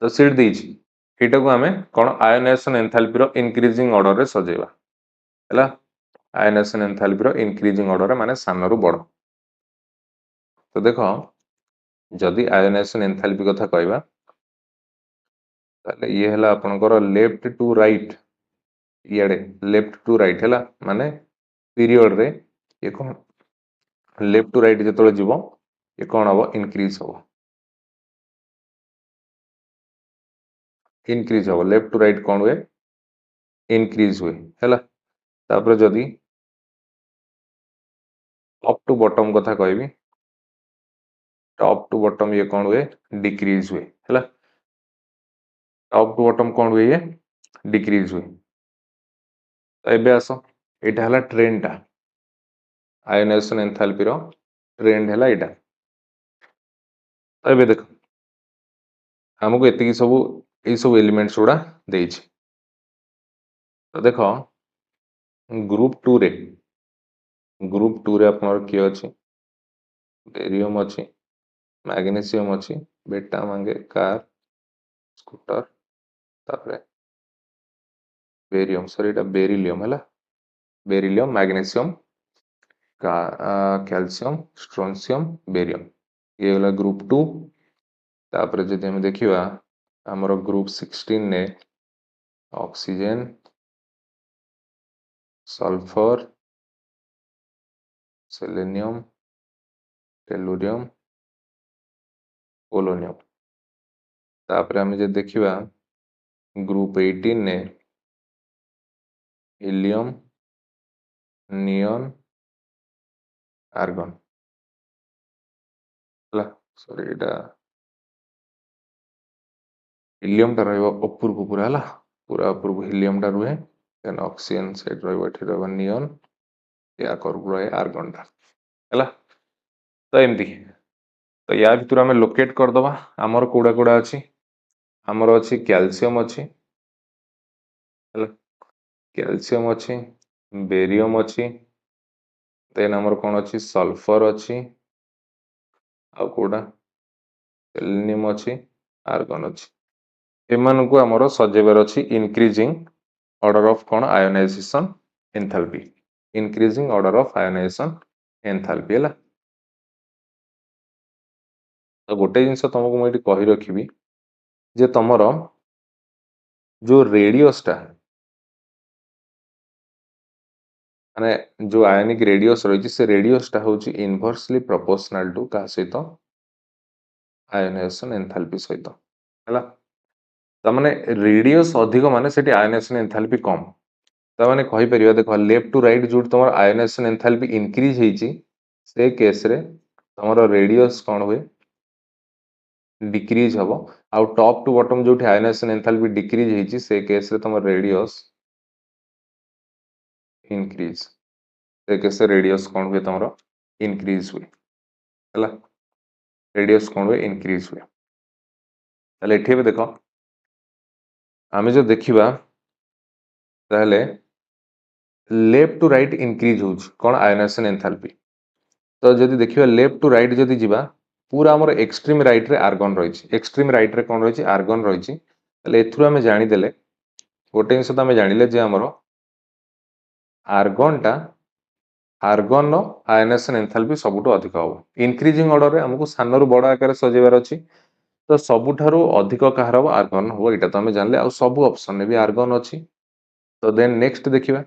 तो सीट दीज एटा को हमें कोन आयोनाइजेशन एंथैल्पी रो इंक्रीजिंग ऑर्डर रे सजेबा हला आयोनाइजेशन एंथैल्पी रो इंक्रीजिंग ऑर्डर माने सामना रो बड़ तो देखो जदि आयोनाइजेशन एंथैल्पी कथा कहबा ताले ये हला आपनकर लेफ्ट टू राइट इयाडे लेफ्ट टू राइट हला माने पीरियड रे ये कोन लेफ्ट टू राइट जेतले जीवो ये कोन हबो इंक्रीज हबो लेफ्ट टू राइट कोन हुए इंक्रीज हुए हला तापर जदि टॉप टू बॉटम कथा कहबी टॉप टू बॉटम ये कौन हुए डिक्रीज हुए है टॉप टू बॉटम कौन हुए ये डिक्रीज हुए तो एबे आस एटा हला ट्रेंड टा आयोनाइजेशन एंथैल्पी रो ट्रेंड हला एटा तो एबे देखो हमको एतिकी सब ए सब एलिमेंट्स गुड़ा देछि तो देखो ग्रुप 2 रे आपनर किए अछि बेरियम अछि मैग्नीशियम अछि बेटा मांगे कार स्कूटर तापरे बेरियम सॉरी एटा बेरिलियम हला बेरिलियम मैग्नीशियम का कैल्शियम स्ट्रोंसियम बेरियम ये वाला ग्रुप 2 तापरे जदि हम देखिबा हमर ग्रुप 16 ने oxygen sulphur selenium tellurium polonium तापरे हम जे देखिबा ग्रुप 18 ने हीलियम नियन आर्गन हला सॉरी एटा हीलियम टा रहइबो ऊपर को पूरा हला पूरा ऊपर को हीलियम टा रुहे देन ऑक्सीजन साइड रहइबो एठी रहइबो नियन या करबो रहे आर्गन टा हला तो एमती तो या भितर आम लोकेट करदबा आमर कोड़ा कोड़ा अच्छी आमर अच्छी कैल्शियम अच्छी कैल्शियम अच्छी बेरियम अच्छी देन आमर कौन अच्छी सल्फर अच्छी आ कोड़ा सेलेनियम अच्छी आर्गन अच्छी एमानकु आमर सजेबार अच्छी इंक्रीजिंग ऑर्डर ऑफ कौन ionisation enthalpy increasing order of ionisation enthalpy है तो गोटे जिनस तुमको मुझे कही रखी जे तुमर जो रेडियसटा माने जो आयोनिक रेडियस रही से रेडियसटा हूँ इनवर्सली प्रोपोर्शनल टू क्या सहित आयोनाइजेशन एंथैल्पी सहित है तमाने रेडियस अधिक माने सेठी आयोनाइजेशन एंथैल्पी कम तमाने कहि परिबा देखो लेफ्ट टू राइट जो तुम आयोनाइजेशन एंथैल्पी इंक्रीज होईची से केस रे तुमरो रेडियस कौन हुए डिक्रीज हबो आउ टॉप टू बॉटम जो आयोनाइजेशन एंथैल्पी डिक्रीज होईची से केस रे तुम रेडियस इंक्रीज से केस रेडियस कौन हुए तुमरो इंक्रीज हुए है रेडियस कौन हुए इंक्रीज हुए ताले एठी भी देखो आमे जो देखिबा ताले लेफ्ट टू राइट इंक्रीज हो कौन आयोनाइजेशन एंथैल्पी तो जदि देखिबा लेफ्ट टू राइट जदि जिबा पूरा हमर एक्सट्रीम राइट रे आर्गन रही एक्सट्रीम राइट रे कौन रही आर्गन रही ताले एथुरु आमे जानि देले गोटे जिनस तो आमे जानिले जे हमर आर्गन टा आर्गन रो आयोनाइजेशन एंथैल्पी सबुठु अधिक हो इंक्रीजिंग ऑर्डर रे हमको सानरु बड़ आकार सजेबार अछि तो सबुठारु अधिक कहार हो आर्गन हो एटा तो आमे जानले आ सब ऑप्शन ने भी आर्गन अछि तो देन नेक्स्ट देखिबा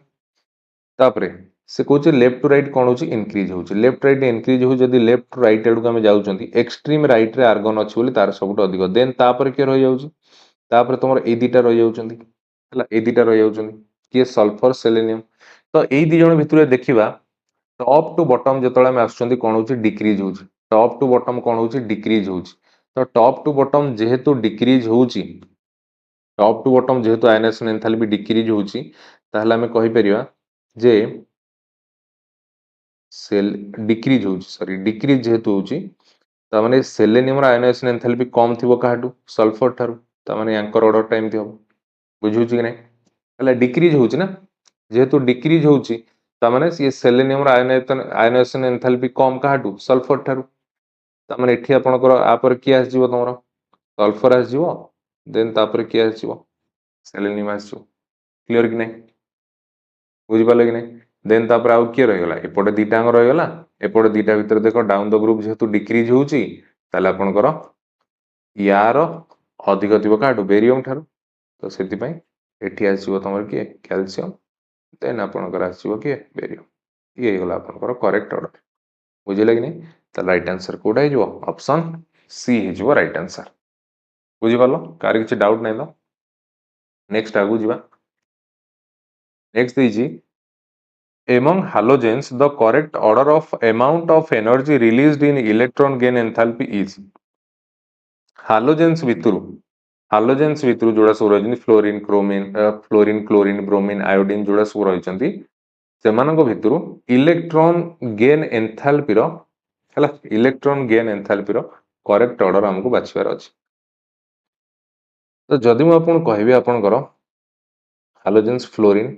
तापरे से कहूँ लेफ्ट टू राइट कौन हो इनक्रीज हो लेफ्ट राइट इनक्रीज हो जदि लेफ्ट टू राइट आड़ को आम जाऊँगी एक्सट्रीम राइट रे आर्गन अच्छी बोली तार सब अधिक देन तापर किए रही जाऊँगी तापर तुम ए दुटा रही जाऊँगी ए दुटा रही जाऊँगी किए सल्फर सेलेनियम तो यही दी जन भितर देखा टॉप टू बॉटम जो आसुँच कौन हो डिक्रीज हो टॉप टू बॉटम कौन हो डिक्रीज हो तो टॉप टू बॉटम जेहेतु डिक्रीज हो टॉप टू बॉटम जेहेतु आयोनाइजेशन एंथैल्पी डिक्रीज होची ताहले हमें कहि परिबा जे सेल डिक्रीज होची सॉरी डिक्रीज जेहेतु होची ता माने सेलेनियम रा आयोनाइजेशन एंथैल्पी कम थिबो काहाटू सल्फर थारु ता माने यांकर ऑर्डर टाइम थिबो बुझुची कि नै हला डिक्रीज होची ना जेहेतु डिक्रीज होची ता माने ये सेलेनियम रा आयोनाइजेशन एंथैल्पी कम काहाटू सल्फर थारु ता माने एठी आपनकर आ पर की आस जिवो तमरो सल्फर आस जिवो देन ता पर की आस जिवो सेलेनियम आस जिवो क्लियर कि नै बुझी पाले कि नै देन तापर आउ किए रहीगला एपटे दिटांग रहीगला एपटे दिटा भितर देख डाउन द ग्रुप जेहेतु डिक्रीज होची ताले आपनकर यार अधिक थिबो काटू बेरियम ठारू तो सेति पई एठी आसीबो तमर किए कैल्शियम देन आपनकर आसीबो किए बेरियम ये गला आपनकर करेक्ट ऑर्डर बुझिले कि नै त राइट आंसर कोडा हिजो ऑप्शन सी हिजो राइट आंसर बुझी पालो कार किछि डाउट नै तो नेक्स्ट आगु जिबा next देजी among halogens the correct order of amount of energy released in electron gain enthalpy is halogens ଭିତରୁ ଯୋଉଟା ସବୁ ରହିଛନ୍ତି ଫ୍ଲୋରିନ କ୍ଲୋରିନ ବ୍ରୋମିନ ଆୟୋଡିନ ଯୋଉଟା ସବୁ ରହିଛନ୍ତି ସେମାନଙ୍କ ଭିତରୁ ଇଲେକ୍ଟ୍ରନ ଗେନ୍ ଏନ୍ଥାଲପିର ହେଲା ଇଲେକ୍ଟ୍ରନ ଗେନ୍ ଏନ୍ଥାଲପିର କରେକ୍ଟ ଅର୍ଡର ଆମକୁ ବାଛିବାର ଅଛି। ତ ଯଦି ମୁଁ ଆପଣଙ୍କୁ କହିବି ଆପଣଙ୍କର ହାଲୋଜେନ୍ସ କ୍ଲୋରିନ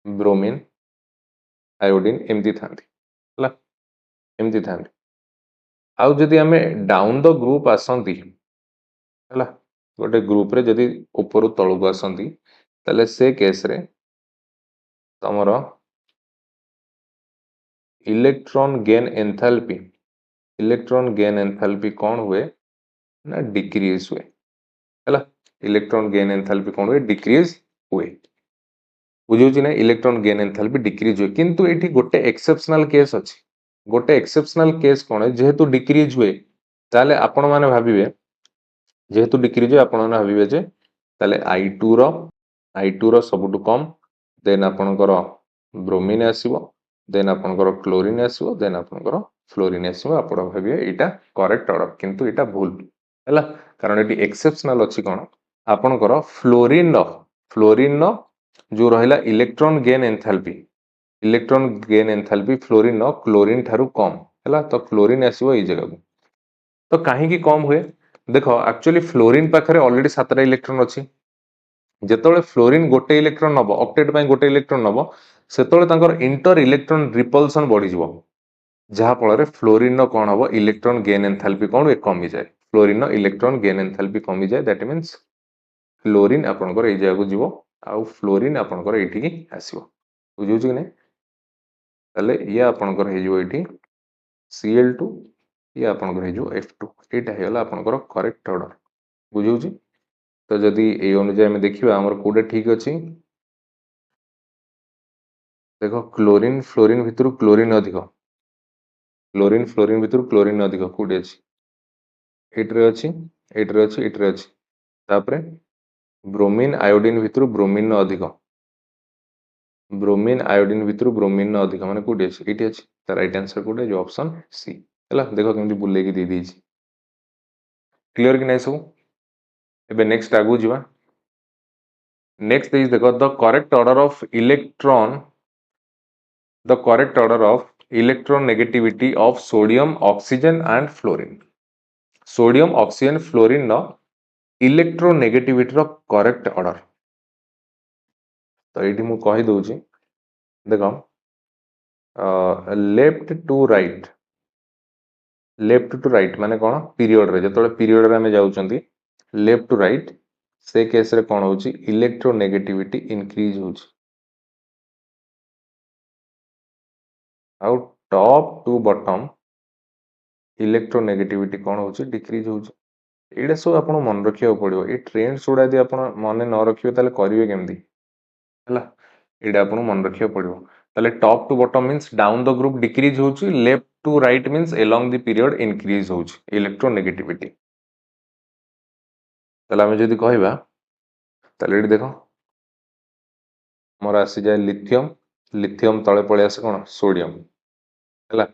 ବ୍ରୋମିନ ଆୟୋଡିନ ଏମିତି ଥାନ୍ତି ହେଲା ଏମିତି ଥାନ୍ତି। ଆଉ ଯଦି ଆମେ ଡାଉନ ଦ ଗ୍ରୁପ ଆସନ୍ତି ହେଲା ଗୋଟେ ଗ୍ରୁପରେ ଯଦି ଉପରୁ ତଳକୁ ଆସନ୍ତି ତାହେଲେ ସେ କେସରେ ତମର इलेक्ट्रॉन गेन एंथैल्पी कौन हुए ना डिक्रीज हुए है इलेक्ट्रॉन गेन एंथैल्पी कौन हुए डिक्रीज हुए बुझे ना इलेक्ट्रॉन गेन एंथैल्पी डिक्रीज हुए किंतु एठी गोटे एक्सेप्शनल केस अछि गोटे एक्सेप्शनल केस कौन है जेहेतु डिक्रीज हुए ताले आपण माने भाबिबे जेहेतु डिक्रीज हुए आपण माने भाबिबे जे ताले I2 रो सबुटु कम देन आपणकर ब्रोमीन आसीबो देन आपणकर क्लोरीन आसीबो देन आपणकर फ्लोरीन आसीबो आपण भाबिबे एटा करेक्ट ऑर्डर किंतु एटा भूल हैला कारण एटी एक्सेप्शनल अछि कोन आपणकर फ्लोरीन जो रहिला electron gain enthalpy fluorine chlorine ठारू कम हैला तो फ्लोरीन आसीबो ए जगह तो काहे की कम हुए देखो एक्चुअली फ्लोरीन पाखरे ऑलरेडी 7टा इलेक्ट्रॉन अछि जेतोले फ्लोरीन गोटे इलेक्ट्रॉन नबो ऑक्टेट पय गोटे इलेक्ट्रॉन नबो सेतोले तांकर इंटर इलेक्ट्रॉन रिपल्सन बढ़ी जिवो जहा फल फ्लोरीन कौन हम इलेक्ट्रॉन गेन एंथैल्पी कौन कमी जाए फ्लोरीन इलेक्ट्रॉन गेन एंथैल्पी कमी जाए दैट मीन्स फ्लोरीन आपनकर ए जगह जीवो आउ फ्लोरीन आपनकर एठी आसीबो बुझियो कि नै तले ये आपनकर हे जो एठी Cl2 ये आपनकर हे जो F2 एटा हे गला आपनकर करेक्ट ऑर्डर बुझियो कि तो जदि ए अनुसार हम देखिबा हमर कोडे ठीक अछि देखो क्लोरीन फ्लोरीन भितरु क्लोरीन अधिक फ्लोरीन भितर क्लोरीन अधिक कोडी अछि एटरे अछि तापरे ब्रोमीन आयोडीन भितर ब्रोमीन अधिक ब्रोमीन आयोडीन भितर ब्रोमीन अधिक माने कोडी अछि एटी अछि त राइट आंसर कोडे जो ऑप्शन सी हला देखो केमति बुले की दे दी क्लियर कि नै सब एबे नेक्स्ट आगु जिवा नेक्स्ट इज देखो the correct order of electron negativity of sodium oxygen and fluorine sodium oxygen fluorine नो इलेक्ट्रोनेगेटिविटी रो करेक्ट ऑर्डर तो ये मुझे कही दूची देख लेफ्ट टू राइट माने कौन पीरियड रे जो पीरियड रे आमे जाउचंदी लेफ्ट टू राइट से केस रे कौन होची इलेक्ट्रोनेगेटिविटी इंक्रीज होची आउ टॉप टू बॉटम इलेक्ट्रोनेगेटिविटी कौन होची डिक्रीज होची एडा सब आपण मन रखिया पड़ियो ए ट्रेंड्स उडा दे आपण मन न रखियो ताले करिवे केमदी हला एडा आपण मन रखिया पड़ियो ताले top to bottom means down the group decrease होची left to right means along the period increase होची इलेक्ट्रोनेगेटिविटी ताले हम जदी कहबा ताले एडी देखो मोर आसी जाय लिथियम तळे पळे आसे कोन सोडियम हला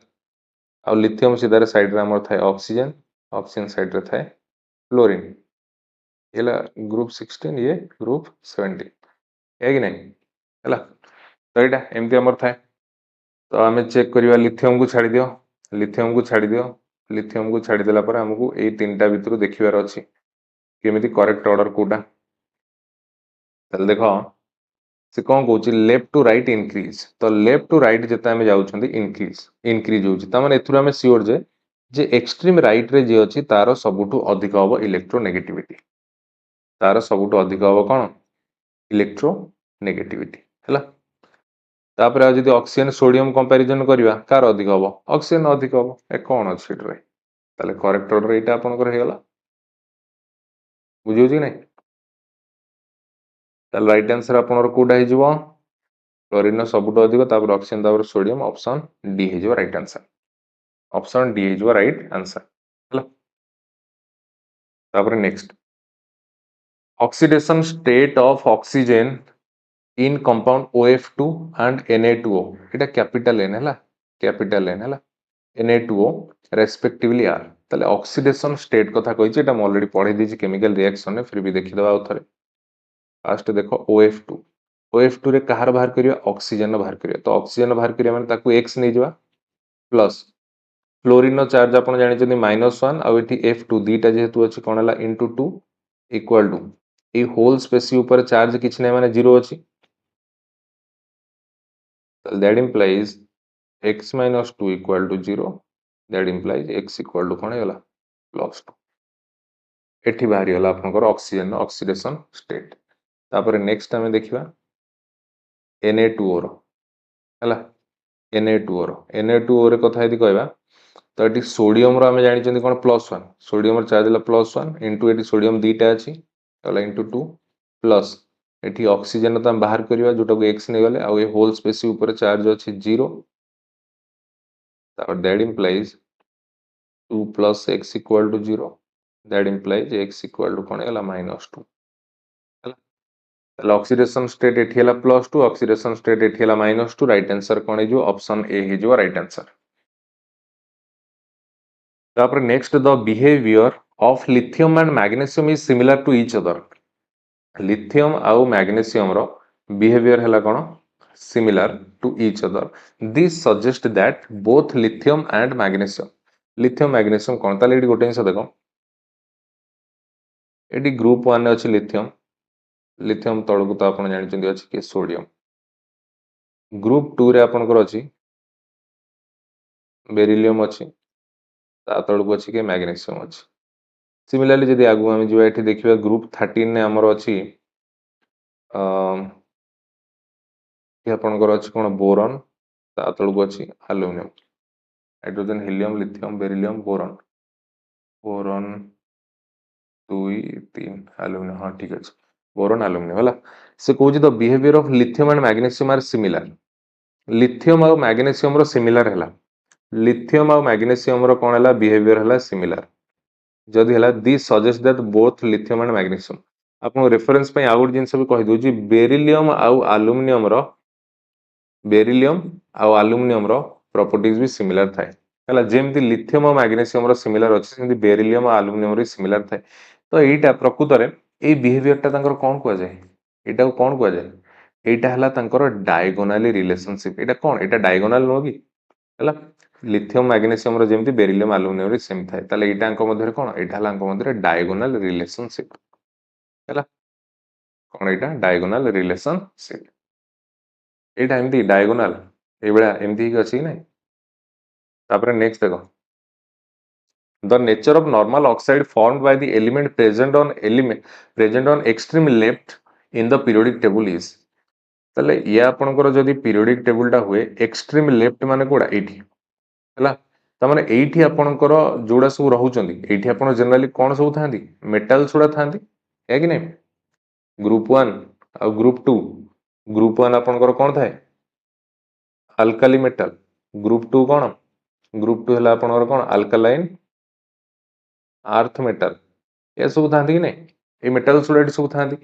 आ लिथियम सीधारे साइड रे हमर थाए ऑक्सीजन साइड रे थाए फ्लोरीन एला ग्रुप 16 ये ग्रुप 17 है कि नहीं हला तो एटा एमती हमर थाए तो आमे चेक करिवा लिथियम को छाड़ी देला पर हमकु ए तीनटा भितरु देखिबार अछि केमिति करेक्ट ऑर्डर कोटा तल देखो से कौन कहूँ लेफ्ट टू राइट इनक्रीज तो लेफ्ट टू राइट जिते आम जाऊँगी इनक्रीज होने एथुर आम सियोर जे एक्सट्रीम राइट रे जे अच्छी तार सबुठू अधिक हम इलेक्ट्रोनेगेटिविटी तार सबुठू अधिक हम कौन इलेक्ट्रोनेगेटिविटी है तापर आज ऑक्सीजन सोडियम कंपैरिजन करवा कार अधिक हम ऑक्सीजन अधिक हम ए कौन अच्छे ताले करेक्ट ऑर्डर यहाँ आपंकर हो गला बुझे कि नहीं ताले राइट आंसर आपनर कोडा हिजबो क्लोरीन सबुठू अधिक तापर ऑक्सीजन तापर सोडियम ऑप्शन डी हिजबो राइट आंसर ऑप्शन डी हिजबो राइट आंसर हला तापर next oxidation state of oxygen in compound OF2 and Na2O एटा कैपिटल N है कैपिटल N है Na2O रेस्पेक्टिवली आर ताले ऑक्सीडेशन स्टेट कथा कहिछि एटा म ऑलरेडी पढै दिछि केमिकल रिएक्शन ने फिर भी देखि दबा उथरे फास्ट देखो OF2 रे कहार बाहर करिया ऑक्सीजन बाहर करिया तो ऑक्सीजन बाहर करिया माने ताकू X नै जवा प्लस फ्लोरीन चार्ज आपण जानि जदि -1 आ एठी F2 दीटा जेहेतु अछि कोन हला into 2 equal to a whole species ऊपर चार्ज किछ नै माने 0 अछि that implies x minus 2 equal to 0 that implies x equal to कौन है प्लस 2 एठी बाहरी गला आपनकर ऑक्सीजन ऑक्सीडेशन स्टेट तापर नेक्स्ट हमें देखिबा Na2O रो हला Na2O रो Na2O रे कथा यदि कहबा तो एटी सोडियम रो हमें जानि चंदी कोन +1 सोडियम रो चार्ज हला +1 इनटू एटी सोडियम दीटा अछि हला इनटू 2 प्लस एटी ऑक्सीजन तो हम बाहर करिवा जोटा को x नै गले आ ए होल स्पेस ऊपर चार्ज अछि 0 तापर that implies 2 plus x equal to 0 that implies x equal to कौन है -2 ताले ऑक्सीडेशन स्टेट एठी हला +2 ऑक्सीडेशन स्टेट एठी हला -2 राइट आंसर कौन है जो ऑप्शन ए है जो राइट आंसर तापर next the behaviour of lithium and magnesium is similar to each other lithium आउ मैग्नीशियम रो बिहेवियर हला कोन similar to each other this suggest that both lithium and magnesium lithium magnesium कोन ताले एठी गोटे जिंस देखो एटी ग्रुप 1 अच्छी लिथियम लिथियम तळकु तो आपण जानि चंदी अछि के सोडियम ग्रुप 2 रे आपनकर अछि बेरिलियम अछि ता तळकु अछि के मैग्नीशियम अछि सिमिलरली जदि आगु हम जो एठी देखिबा ग्रुप 13 ने हमर अछि कि आपनकर अछि कोन बोरॉन ता तळकु अछि aluminium hydrogen helium lithium beryllium boron boron 2 3 aluminium हां ठीक अछि बोरॉन एल्युमिनियम हला से कहूछि the behaviour of lithium and magnesium are similar lithium और मैग्नीशियम रो सिमिलर हला लिथियम और मैग्नीशियम रो कोन हला बिहेवियर हला सिमिलर जदि हला this suggest that both lithium and magnesium आपन रेफरेंस पे आउट जिंस भी कहि दोछि बेरिलियम और एल्युमिनियम रो प्रॉपर्टीज भी सिमिलर थाए हला जेमति लिथियम और मैग्नीशियम रो सिमिलर अछि सेमति बेरिलियम और एल्युमिनियम रो सिमिलर थाए तो एटा प्रकृत रे ए बिहेवियर ता तंकर कोन को जाय एटा को कोन को जाय एटा हला तंकर डायगोनली रिलेशनशिप एटा कोन एटा डायगोनल नो कि हला लिथियम मैग्नीशियम रो जेमति बेरिलियम एल्युमिनियम रो सेम थाए ताले एटा अंक मध्ये कोन एटा हला अंक मध्ये डायगोनल रिलेशनशिप हला कोन एटा डायगोनल रिलेशनशिप एटा एमति डायगोनल एबेला एमति कि अछि नै तापर नेक्स्ट देखो the nature of normal oxide formed by the element present on extreme left in the periodic table is ताले ये आपनकर जदि पीरियोडिक टेबल टा हुए एक्सट्रीम लेफ्ट माने कोडा एठी हला त माने एठी आपनकर जोडा सब रहउचंदी एठी आपन जनरली कोन सब थांदी मेटल सुडा थांदी है कि नै ग्रुप 1 और ग्रुप 2 ग्रुप 1 आपनकर कोन थाए अल्काली मेटल ग्रुप 2 कोन ग्रुप 2 हला आपनकर कोन अल्कालाइन अर्थ मेटल ये सब थांदी कि नै ए मेटल सुडा एठी सब थांदी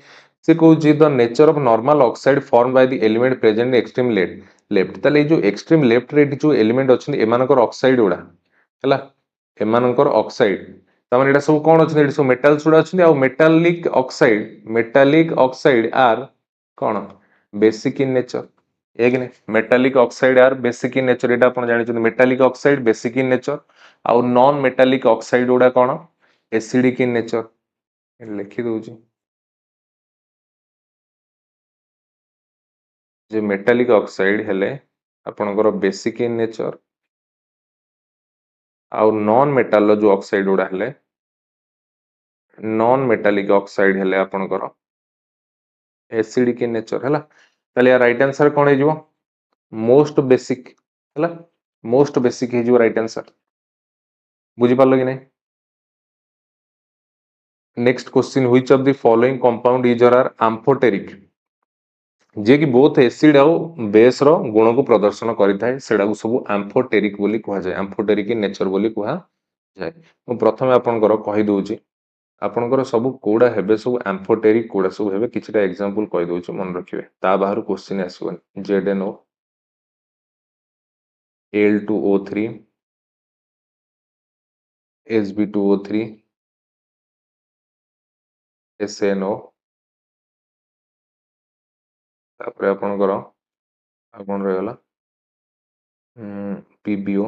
से को जी the nature of normal oxide form by the element present in extreme left ताले जो एक्सट्रीम लेफ्ट रे एठी जो एलिमेंट अछि एमानकर ऑक्साइड उडा हला एमानकर ऑक्साइड तमाने एटा सब कोन अछि एठी सब मेटल सुडा अछि आ मेटालिक ऑक्साइड आर कोन बेसिक इन नेचर एक ने metallic oxide are basic in nature एटा आपण जानि छथि metallic oxide basic in nature आ नॉन मेटालिक ऑक्साइड उडा कोन एसिडिक इन नेचर लिखि दउची जे मेटालिक ऑक्साइड हेले आपनकर बेसिक इन नेचर आ नॉन मेटाल जो ऑक्साइड उडा हेले नॉन मेटालिक ऑक्साइड हेले आपनकर एसिडिक इन नेचर हला ताले या राइट आंसर कोन हे जिवो मोस्ट बेसिक हला मोस्ट बेसिक हे जिवो राइट आंसर बुझी पालो कि नै next question which of the following compound is are amphoteric जे कि बोथ एसिड आउ बेस रो गुण को प्रदर्शन करिथाय सेडा को सब एम्फोटेरिक बोली कहवा जाय एम्फोटेरिक इन नेचर बोली कहवा जाय मु प्रथमे आपनकर कहि दोउची ଆପଣଙ୍କର ସବୁ କୋଉଡା ହେବେ ସବୁ ଆମ୍ଫୋଟେରିक କୋଉଡା ସବୁ ହେବେ କିଛିଟା ଏକ୍जाମ୍पल କହି ଦଉଛି ମନେ ରଖିବେ ତା ବାହାରୁ କ୍ୱେଶ୍ଚିନ୍ ଆସିବନି ZnO Al2O3 Sb2O3 SnO ତାପରେ ଆପଣଙ୍କର ଆଉ କଣ ରହିଗଲା PbO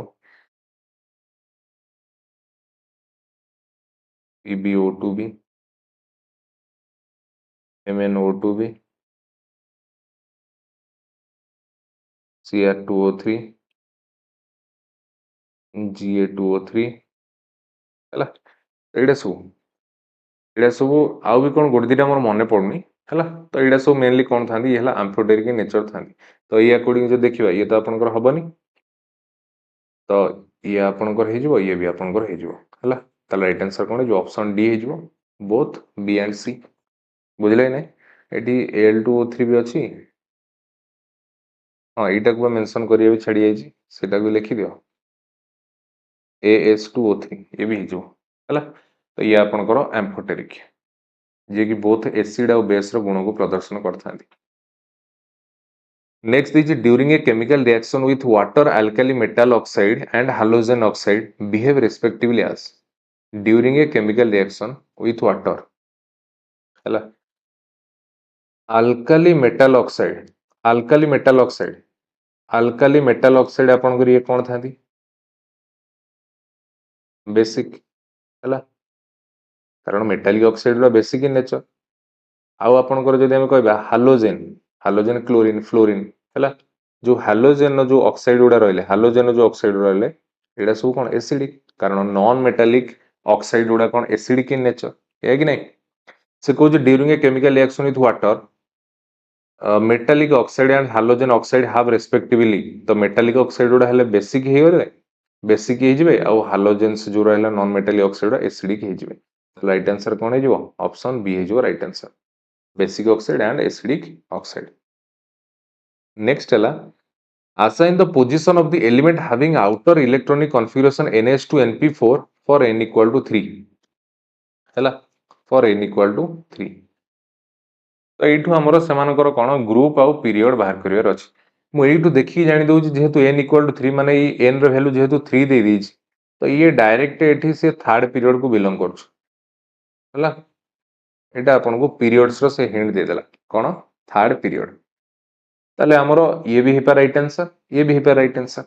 PbO2 ବି MnO2 ବି Cr2O3 Ga2O3 ହେଲା ଏଇଟା ସବୁ ଆଉ ବି କଣ ଗୋଟେ ଦିଟା ମୋର ମନେ ପଡୁନି ହେଲା ତ ଏଇଟା ସବୁ ମେନଲି କଣ ଥାନ୍ତି ଇଏ ହେଲା ଆମ୍ଫୋଟେରିକ ନେଚର ଥାନ୍ତି ତ ଏଇ ଆକର୍ଡିଂ ଯଦି ଦେଖିବା ଇଏ ତ ଆପଣଙ୍କର ହବନି ତ ଇଏ ଆପଣଙ୍କର ହେଇଯିବ ଇଏ ବି ଆପଣଙ୍କର ହେଇଯିବ ହେଲା ତାହେଲେ ରାଇଟ୍ ଆନ୍ସର କଣ ହେଇଯିବ ଅପସନ ଡି ହେଇଯିବ ବୋଥ B and C ବୁଝିଲେ କି ନାଇଁ ଏଠି Al2O3 ବି ଅଛି ହଁ ଏଇଟାକୁ ମେନସନ କରିବା ବି ଛାଡି ଯାଇଛି ସେଟାକୁ ଲେଖିଦିଅ AS2O3 ये भी ହେଇଯିବ ହେଲା ତ ଇଏ ଆପଣଙ୍କର ଆମ୍ଫୋଟେରିକ ଯିଏକି ବୋଥ ଏସିଡ ଆଉ ବେସ ର ଗୁଣକୁ ପ୍ରଦର୍ଶନ କରିଥାନ୍ତି ନେକ୍ସଟ ଦେଇଛି during a chemical reaction with water alkali metal oxide and halogen oxide behave respectively as during a chemical reaction with water ହେଲା alkali metal oxide alkali metal oxide alkali metal oxide ଆପଣଙ୍କର ଇଏ କଣ ଥାନ୍ତି basic ହେଲା କାରଣ metallic oxide ର basic ଇନ nature ଆଉ ଆପଣଙ୍କର ଯଦି ଆମେ କହିବା ହାଲୋଜେନ କ୍ଲୋରିନ ଫ୍ଲୋରିନ ହେଲା ଯୋଉ ହାଲୋଜେନ ର ଯୋଉ ଅକ୍ସାଇଡ ଗୁଡା ରହିଲେ ହାଲୋଜେନ ର ଯୋଉ ଅକ୍ସାଇଡ ରହିଲେ ଏଇଟା ସବୁ କଣ ଏସିଡିକ କାରଣ ନନ ମେଟାଲିକ ଅକ୍ସାଇଡ ଗୁଡା କଣ ଏସିଡିକ ଇନ ନେଚର ଏଇଆ କି ନାଇଁ ସେ କହୁଛି during A chemical reaction with water metallic oxide and halogen oxide have respectively ତ metallic oxide ଗୁଡା ହେଲେ basic ହେଇଗଲେ basic ହେଇଯିବେ ଆଉ halogens ଯୋଉ ରହିଲା non metallic oxide ଗୁଡା acidic ହେଇଯିବେ ରାଇଟ୍ ଆନ୍ସର କଣ ହେଇଯିବ ଅପସନ ବି ହେଇଯିବ right answer basic oxide and acidic oxide next ହେଲା assign the position of the element having outer electronic configuration NH2 NP4 for n equal to 3 ହେଲା for n equal to 3 ତ ଏଇଠୁ ଆମର ସେମାନଙ୍କର କଣ ଗ୍ରୁପ ଆଉ ପିରିୟଡ ବାହାର କରିବାର ଅଛି ମୁଁ ଏଇଠୁ ଦେଖିକି ଜାଣି ଦଉଛି ଯେହେତୁ n equal to 3 ମାନେ ଏଇ n ର ଭ୍ୟାଲୁ ଯେହେତୁ 3 ଦେଇ ଦେଇଛି ତ ଇଏ ଡାଇରେକ୍ଟ ଏଠି ସେ ଥାର୍ଡ ପିରିୟଡ କୁ ବିଲଙ୍ଗ କରୁଛି ହେଲା ଏଇଟା ଆପଣଙ୍କୁ ପିରିୟଡସ ର ସେ ହିଣ୍ଟ ଦେଇଦେଲା କଣ ଥାର୍ଡ ପିରିୟଡ ତାହେଲେ ଆମର ଇଏ ବି ହେଇପାରେ ରାଇଟ୍ ଆନ୍ସର ଇଏ ବି ହେଇପାରେ ରାଇଟ୍ ଆନ୍ସର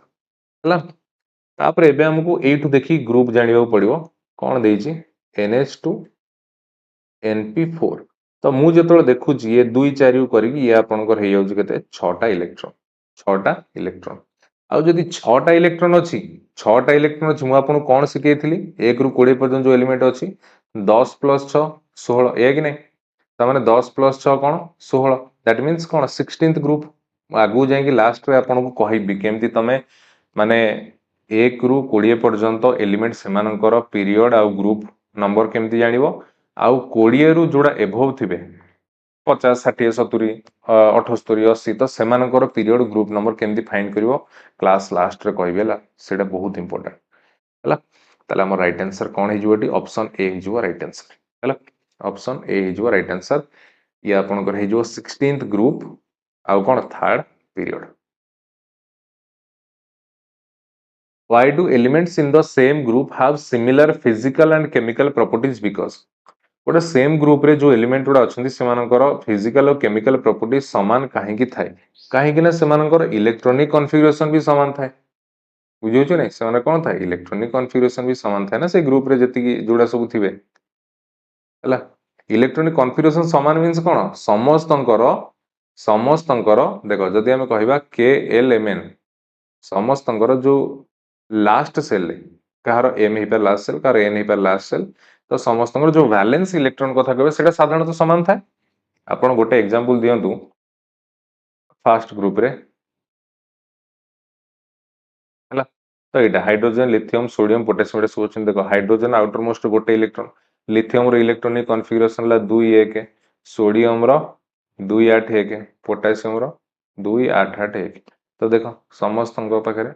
ହେଲା ତାପରେ ଏବେ ଆମକୁ ଏଇଠୁ ଦେଖି ଗ୍ରୁପ ଜାଣିବାକୁ ପଡିବ କଣ ଦେଇଛି NH2 NP4 ତ ମୁଁ ଯେତେବେଳେ ଦେଖୁଛି ଇଏ 2 4 କରିକି ଇଏ ଆପଣଙ୍କର ହେଇଯାଉଛି କେତେ 6ଟା ଇଲେକ୍ଟ୍ରନ 6ଟା ଇଲେକ୍ଟ୍ରନ ଆଉ ଯଦି 6ଟା ଇଲେକ୍ଟ୍ରନ ଅଛି 6ଟା ଇଲେକ୍ଟ୍ରନ ଅଛି ମୁଁ ଆପଣଙ୍କୁ କଣ ଶିଖେଇଥିଲି 1 ରୁ 20 ପର୍ଯ୍ୟନ୍ତ ଯୋଉ ଏଲିମେଣ୍ଟ ଅଛି 10 ପ୍ଲସ 6 16 ଏଇଆ କି ନାଇଁ ତାମାନେ 10 ପ୍ଲସ 6 କଣ 16 ଦ୍ୟାଟ ମିନ୍ସ କଣ 16th ଗ୍ରୁପ ମୁଁ ଆଗକୁ ଯାଇକି ଲାଷ୍ଟରେ ଆପଣଙ୍କୁ କହିବି କେମିତି ତମେ ମାନେ 1 ରୁ 20 ପର୍ଯ୍ୟନ୍ତ ଏଲିମେଣ୍ଟ ସେମାନଙ୍କର ପିରିୟଡ ଆଉ ଗ୍ରୁପ ନମ୍ବର କେମିତି ଜାଣିବ ଆଉ 20 ରୁ ଯୋଉଟା ଏଭୋଭ ଥିବେ 50 60 70 78 80 ତ ସେମାନଙ୍କର ପିରିୟଡ ଗ୍ରୁପ ନମ୍ବର କେମିତି ଫାଇଣ୍ଡ କରିବ କ୍ଲାସ ଲାଷ୍ଟରେ କହିବି ହେଲା ସେଇଟା ବହୁତ ଇମ୍ପୋର୍ଟାଣ୍ଟ ହେଲା ତାହେଲେ ଆମର ରାଇଟ୍ ଆନ୍ସର କଣ ହେଇଯିବ ଏଠି ଅପସନ ଏ ହେଇଯିବ ରାଇଟ୍ ଆନ୍ସର ହେଲା ଅପସନ ଏ ହେଇଯିବ ରାଇଟ୍ ଆନ୍ସର ଇଏ ଆପଣଙ୍କର ହେଇଯିବ 16th ଗ୍ରୁପ ଆଉ କଣ third period why do elements in the same group have similar physical and chemical properties because ଗୋଟେ ସେମ୍ ଗ୍ରୁପରେ ଯୋଉ ଏଲିମେଣ୍ଟ ଗୁଡା ଅଛନ୍ତି ସେମାନଙ୍କର ଫିଜିକାଲ ଓ କେମିକାଲ ପ୍ରପର୍ଟି ସମାନ କାହିଁକି ଥାଏ କାହିଁକି ନା ସେମାନଙ୍କର ଇଲେକ୍ଟ୍ରୋନିକ କନଫିଗୁରେସନ ବି ସମାନ ଥାଏ ବୁଝିହଉଛି ନାଇଁ ସେମାନେ କଣ ଥାଏ ଇଲେକ୍ଟ୍ରୋନିକ କନଫିଗୁରେସନ ବି ସମାନ ଥାଏ ନା ସେ ଗ୍ରୁପରେ ଯେତିକି ଯୋଉଟା ସବୁ ଥିବେ ହେଲା ଇଲେକ୍ଟ୍ରୋନିକ କନଫିଗୁରେସନ ସମାନ ମିନ୍ସ କଣ ସମସ୍ତଙ୍କର ଦେଖ ଯଦି ଆମେ କହିବା KLMN ସମସ୍ତଙ୍କର ଯୋଉ ଲାଷ୍ଟ ସେଲ କାହାର M ହେଇପାରେ ଲାଷ୍ଟ ସେଲ କାହାର N ହେଇପାରେ ଲାଷ୍ଟ ସେଲ ତ ସମସ୍ତଙ୍କର ଯୋଉ ଭ୍ୟାଲେନ୍ସ ଇଲେକ୍ଟ୍ରନ କଥା କହିବେ ସେଇଟା ସାଧାରଣତଃ ସମାନ ଥାଏ ଆପଣ ଗୋଟେ ଏକ୍ସାମ୍ପଲ ଦିଅନ୍ତୁ ଫାଷ୍ଟ ଗ୍ରୁପରେ ହେଲା ତ ଏଇଟା ହାଇଡ୍ରୋଜେନ ଲିଥିୟମ ସୋଡିୟମ ପୋଟାସିୟମ ଏଟା ସବୁ ଅଛନ୍ତି ଦେଖ ହାଇଡ୍ରୋଜେନ ଆଉଟର ମୋଷ୍ଟ ଗୋଟେ ଇଲେକ୍ଟ୍ରନ ଲିଥିୟମ ର ଇଲେକ୍ଟ୍ରୋନିକ କନଫିଗୁରେସନ ହେଲା 2 1 ସୋଡିୟମ ର 2 8 1 ପୋଟାସିୟମ ର 2 8 8 1 ତ ଦେଖ ସମସ୍ତଙ୍କ ପାଖରେ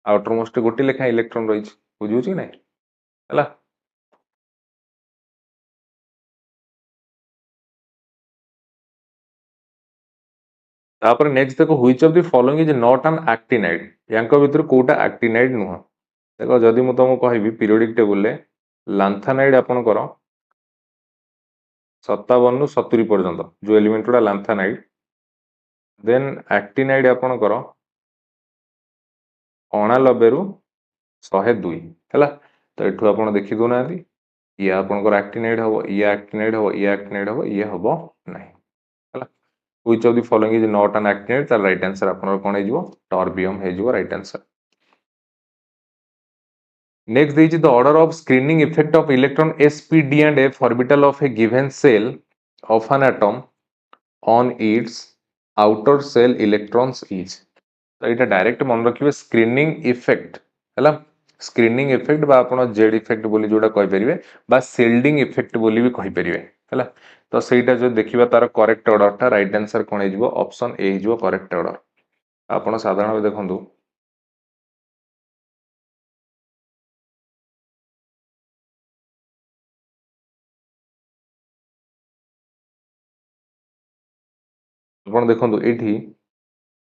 ଆଉଟର ମୋଷ୍ଟ ଗୋଟେ ଲେଖା ଇଲେକ୍ଟ୍ରନ ରହିଛି ବୁଝିହଉଛି କି ନାଇଁ ହେଲା तापर नेक्स्ट देखो which of the following is not an actinide rank भितर कोटा एक्टिनाइड नुह देखो जदि मु तुमको कहबी पीरियोडिक टेबल रे लांथानाइड आपण करो 57 रु 70 पर्यंत जो एलिमेंट गुड़ा लांथानाइड देन एक्टिनाइड आपण करो 89 रु 102 हैला तो एठू आपण देखि दो ना ये आपनकर एक्टिनाइड हबो ये एक्टिनाइड हबो ये एक्टिनाइड हबो ये हबो नाही हैला which of the following is not an actinide तार राइट आंसर आपनकर कोन हे जिवो टॉर्बियम हे जिवो right answer next this is the order of screening effect of electron s p d and f orbital of a given cell of an atom on its outer cell electrons is तो এটা direct मन रखिबे screening effect हैला screening effect बा आपण Z effect बोली जोडा कहि परिबे बा शिल्डिंग इफेक्ट बोली भी कहि परिबे हैला तो सेटा जो देखिबा तार करेक्ट ऑर्डर ता राइट आंसर कोन हे जिवो ऑप्शन ए हे जिवो करेक्ट ऑर्डर आपण साधारण देखंतु आपण देखंतु एठी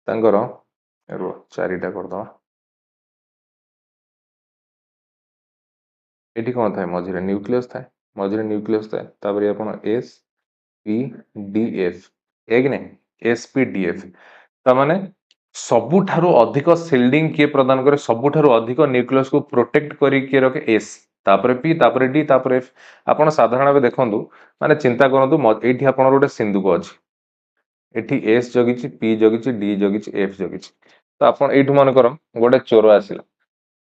तांकर रो चारिटा कर दवा एठी कोन थाए मझिरे न्यूक्लियस थाए मझिरे न्यूक्लियस थाए तापर आपण एस पी डी एफ एक ने एस पी डी एफ ता माने सबुठारु अधिक शिल्डिंग किए प्रदान करे सबुठारु अधिक न्यूक्लियस को प्रोटेक्ट करी के रखे एस तापर पी तापर डी तापर एफ आपण साधारण भाबे देखंतु माने चिंता करंतु एठी आपण रोटे सिंधुक अछि एठी एस जगिछि पी जगिछि डी जगिछि एफ जगिछि तो आपण एठु मन कर गोटे चोर आसिला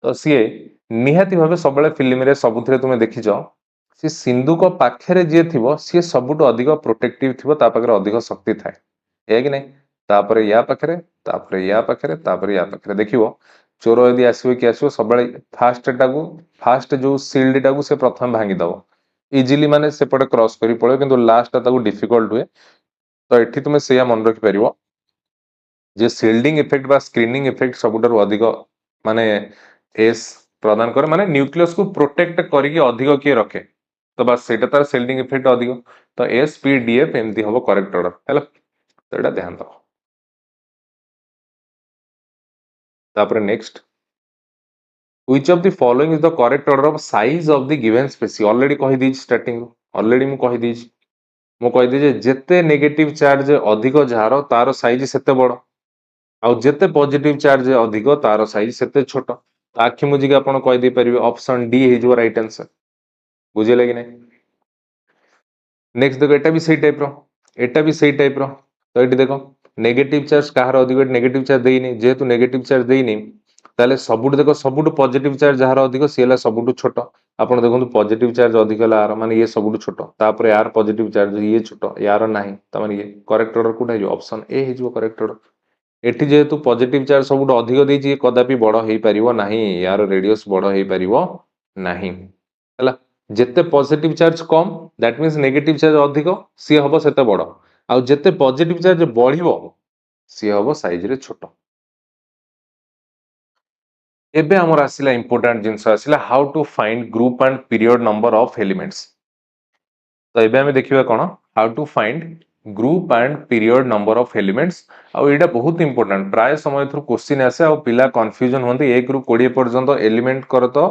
तो सीए निहाती भाबे सबले फिल्म रे सबुथरे तुमे देखिछ सी सिंधुक पाखरे जे थिबो सी सबुटो अधिक प्रोटेक्टिव थिबो ता पाखरे अधिक शक्ति थाए है कि नहीं तापरे या पाखरे तापरे या पाखरे तापरे या पाखरे देखिबो चोर यदि आसीबो कि आसीबो सबले फास्ट जो शील्ड टाकू से प्रथम भांगी दबो इजिली माने सेपटे क्रॉस करी पळे किंतु लास्ट ताकू डिफिकल्ट हुए तो एठी तुमे सेया मन रखि परिबो जे शील्डिंग इफेक्ट बा स्क्रीनिंग इफेक्ट सबुठारु अधिक माने एस प्रदान करे माने न्यूक्लियस को प्रोटेक्ट करिके अधिक किए रखे तो बस सेटा तार शील्डिंग इफेक्ट अधिक तो एस पी डी एफ एमती हबो करेक्ट ऑर्डर हैला तो एटा ध्यान दो तापर next which of the following is the correct order of size of the given species already कहि दी स्टार्टिंग ऑलरेडी मु कहि दी मु कहि दी जे जेते नेगेटिव चार्ज अधिक जार तार साइज सेते बड़ आउ जेते पॉजिटिव चार्ज अधिक तार साइज सेते छोट आखि मुजिक आपण कहि दे परिबे ऑप्शन डी हे जो राइट आंसर बुझिले कि नहीं नेक्स्ट देखो एटा भी सही टाइप रो एटा भी सही टाइप रो तो एटी देखो नेगेटिव चार्ज कहार अधिक नेगेटिव चार्ज देइनी जेहेतु नेगेटिव चार्ज देइनी ताले सबुठ देखो सबुठ पॉजिटिव चार्ज जहार अधिक सी हला सबुठ छोट आपण देखो पॉजिटिव चार्ज अधिक हला आर माने ये सबुठ छोट तापर यार पॉजिटिव चार्ज ये छोट यार नाही त माने ये करेक्ट ऑर्डर कोटा जो ऑप्शन ए हे जो करेक्ट ऑर्डर एठी जेहेतु पॉजिटिव चार्ज सबुठ अधिक देइची ये कदापि बड़ हेई परिवो नाही यार रेडियस बड़ हेई परिवो नाही हला जेते positive charge come that means negative charge अधिक सी हबो सेते बड़ आ जेते पॉजिटिव चार्ज बढ़िबो सी हबो साइज रे छोट एबे हमर आसिला इंपोर्टेंट जिंस आसिला how to find group and period number of elements तो एबे हमें देखिबा कोन how to find group and period number of elements आ एटा बहुत इंपोर्टेंट प्राय समय थ्रू क्वेश्चन आसे आ पिला कंफ्यूजन होंदी 1 रु 20 पर्यंत एलिमेंट कर तो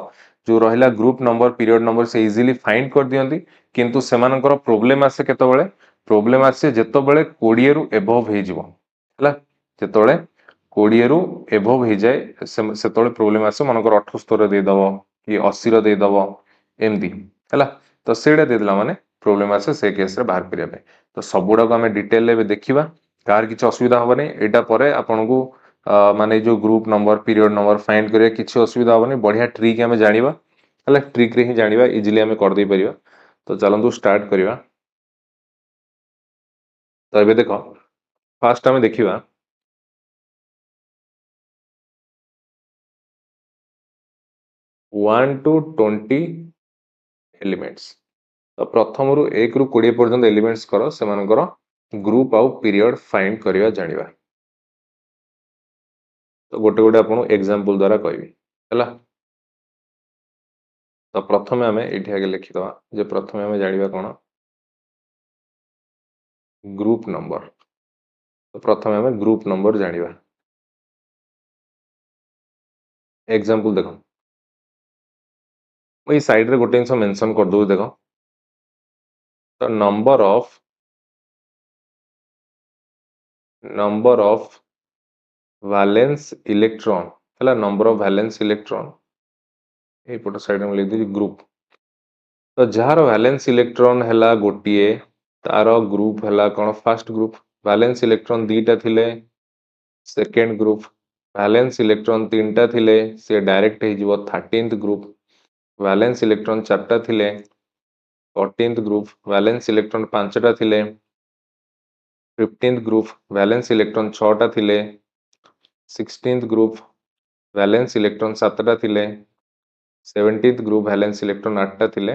जो रहिला ग्रुप नंबर पीरियड नंबर से इजीली फाइंड कर दियंती किंतु सेमानकर प्रॉब्लम आसे केतबेले प्रॉब्लम आसे जेतबेले 20 रु एबव हे जिवो हला जेतबेले 20 रु एबव हे जाय सेतबेले प्रॉब्लम आसे मनकर 78 दे दबो कि 80 दे दबो एमदी हला तो सेडा दे दिला माने प्रॉब्लम आसे से केस रे बाहर करिया पे तो सबुडा को हमें डिटेल ले देखिबा कार किछ असुविधा होबनी एटा परे आपनकू माने जो group number period number find करिया किछ असुविधा होबनी बढ़िया ट्रिक हमें जानिबा हला ट्रिक रे ही जानिबा इजीली हमें कर दे परिबा तो चलंतु स्टार्ट करिबा तो एबे देखो फास्ट हमें देखिबा 1 टू 20 एलिमेंट्स तो प्रथम रु 1 रु 20 पर्यंत एलिमेंट्स करो सेमानकर ग्रुप आउ पीरियड फाइंड करिया जानिबा तो गोटे गोटे आपन एग्जांपल द्वारा कहबी हला तो प्रथमे हमें एठी आगे लिखि दवा जे प्रथमे हमें जानिबा कोन ग्रुप नंबर तो प्रथम आम ग्रुप नंबर जानिबा। एग्जांपल देखो मुझे साइड रे गोटे जिनस मेंशन कर दउ देखो तो नंबर ऑफ वैलेंस इलेक्ट्रॉन है नंबर ऑफ वैलेंस इलेक्ट्रॉन एपट साइड में लिख दी ग्रुप तो जार वैलेंस इलेक्ट्रॉन है गोटे तार ग्रुप है कौन फर्स्ट ग्रुप वैलेंस इलेक्ट्रॉन दीटा थिले सेकेंड ग्रुप वैलेंस इलेक्ट्रॉन तीन टा थिले से डायरेक्ट हो 13th ग्रुप वैलेंस इलेक्ट्रॉन चार्टा थिले 14th ग्रुप वैलेंस इलेक्ट्रॉन पांचटा थिले 15th ग्रुप वैलेंस इलेक्ट्रॉन 6टा थिले 16th ग्रुप वैलेंस इलेक्ट्रॉन 7टा थिले 17th ग्रुप वैलेंस इलेक्ट्रॉन 8टा थिले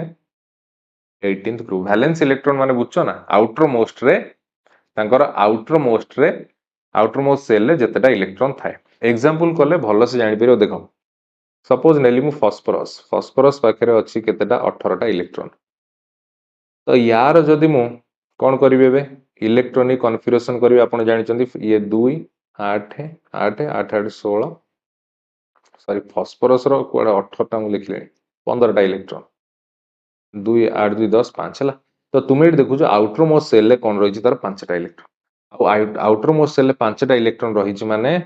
18th ग्रुप वैलेंस इलेक्ट्रॉन माने बुझछो ना आउटर मोस्ट रे तांकर आउटर मोस्ट सेल रे जतेटा इलेक्ट्रॉन थाए एग्जांपल कले भलो से जानि परियो देखो सपोज नेली मु फॉस्फोरस पाखरे अछि केतेटा 18टा इलेक्ट्रॉन तो यार जदि मु कोन करिवे बे इलेक्ट्रॉनिक कॉन्फ़िगरेशन करिवे आपण जानिचंदी ये 2 8 8 8 8 16 सॉरी फॉस्फोरस रो कोडा 18 टा मु लिखले 15 टा इलेक्ट्रॉन 2 8 2 10 5 हला तो तुमे एट देखु जो आउटर मोस्ट सेल ले कोन रहिछि तार 5 टा इलेक्ट्रॉन आउटर मोस्ट सेल ले 5 टा इलेक्ट्रॉन रहिछि माने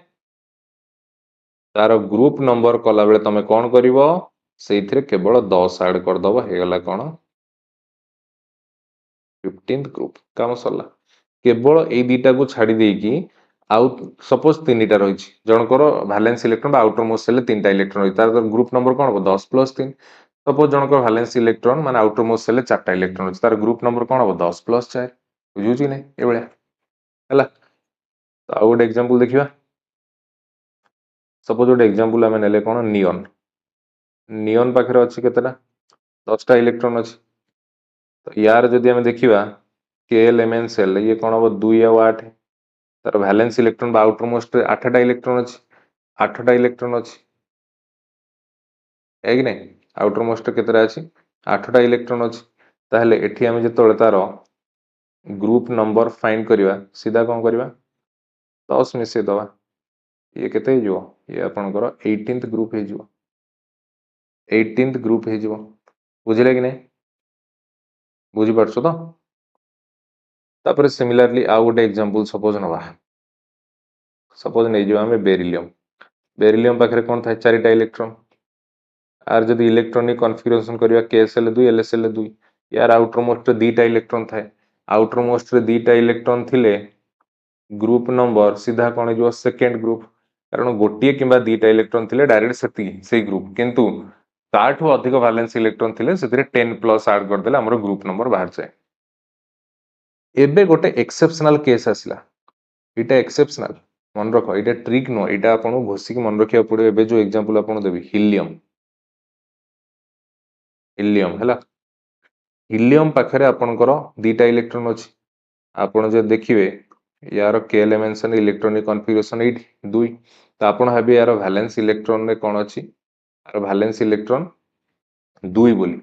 तार ग्रुप नंबर कला बेले तमे कोन करिवो सेइथिरे केवल 10 ऐड कर दबो हे गला कोन 15th ग्रुप काम सरला केवल ए दीटा को छाड़ी देकी आउ सपोज तीनटा रही जनकर valence electron outer most shell तीनटा इलेक्ट्रॉन रही तार ग्रुप नंबर कौन हम 10+3 सपोज जनकर वैलेंस इलेक्ट्रॉन माने आउटर मोस्ट सेल 4टा इलेक्ट्रॉन रही तार ग्रुप नंबर कौन हम 10+4 बुझुची नै ए बेला हला तो आउ गोटे एग्जांपल देखिबा सपोज गोटे एग्जांपल आमे नेले कोन नियॉन नियॉन पाखरे अछि केतेटा 10टा इलेक्ट्रॉन अछि तो यार जदि आमे देखिबा KLMN सेल ये कौन हम 2 और 8 तार वैलेंस इलेक्ट्रॉन आउटर मोस्ट 8टा इलेक्ट्रॉन अछि 8टा इलेक्ट्रॉन अछि है कि नहीं आउटर मोस्ट केतेटा अछि 8टा इलेक्ट्रॉन अछि ताहले एठी आमे जेतोले तार ग्रुप नंबर फाइंड करिवा सीधा कोन करिवा 10 मिसे दवा ये केते हो जिवो ये आपनकर 18th ग्रुप हे जिवो 18th ग्रुप हे जिवो बुझिले कि नहीं बुझी परछो तो तापर सिमिलरली आउ गोटे एग्जांपल सपोज नवा सपोज नै जिवा हमें बेरिलियम पाखरे कोन थाए 4टा इलेक्ट्रॉन आर जदि इलेक्ट्रॉनिक कॉन्फ़िगरेशन करिवा KSL2 LSL2 यार आउटर मोस्ट 2टा इलेक्ट्रॉन थाए आउटर मोस्ट 2टा इलेक्ट्रॉन थिले ग्रुप नंबर सीधा कोन जो सेकंड ग्रुप कारण गोटिए किंबा 2टा इलेक्ट्रॉन थिले डायरेक्ट सेई ग्रुप किंतु ताठू अधिक वैलेंस इलेक्ट्रॉन थिले सेतिरे 10+ ऐड कर देला हमरो ग्रुप नंबर बाहर जाए एबे गोटे एक्सेप्शनल केस आसिला इटा एक्सेप्शनल मन रख इटा ट्रिक नो इटा आपन घोसी के मन रखिया पड़े एबे जो एग्जांपल आपन देबी हिलियम हैला हिलियम पाखरे आपनकर 2टा इलेक्ट्रॉन अछि आपण जे देखिबे यार केएल मेंशन इलेक्ट्रॉनिक कॉन्फ़िगरेशन 8 2 तो आपण भाबे यार वैलेंस इलेक्ट्रॉन रे कोन अछि यार वैलेंस इलेक्ट्रॉन 2 बोली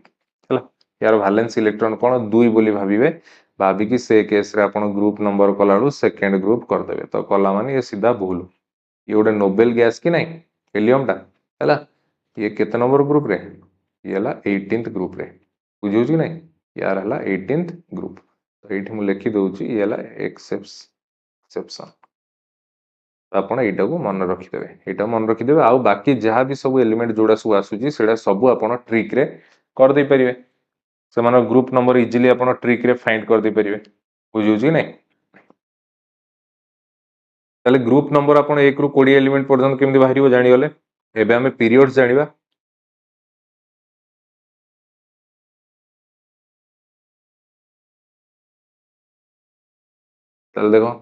हैला यार वैलेंस इलेक्ट्रॉन कोन 2 बोली भाबिबे भाबी कि से केस रे आपण ग्रुप नंबर कलाडू सेकंड ग्रुप कर देबे तो कला माने ये सीधा भूल ये गोटे नोबेल गैस कि नहीं हिलियम टा हैला ये केते नंबर ग्रुप रे ये हला 18th ग्रुप रे बुझियो कि नहीं यार हला 18th ग्रुप तो एठी मु लिखि दउची ये हला एक्सेप्शन आपण एटा को मन रखि देबे एटा मन रखि देबे आ बाकी जहां भी सब एलिमेंट जोड़ा सब आसुची सेडा सब आपण ट्रिक रे कर दे परिबे से मानो ग्रुप नंबर इजीली आपण ट्रिक रे फाइंड कर दे परिबे बुझियो कि नहीं ताले ग्रुप नंबर आपण 1 रु 20 एलिमेंट पर्यंत केमि बाहरिबो जानि गले एबे हमें पीरियड्स जानिबा ताले देखो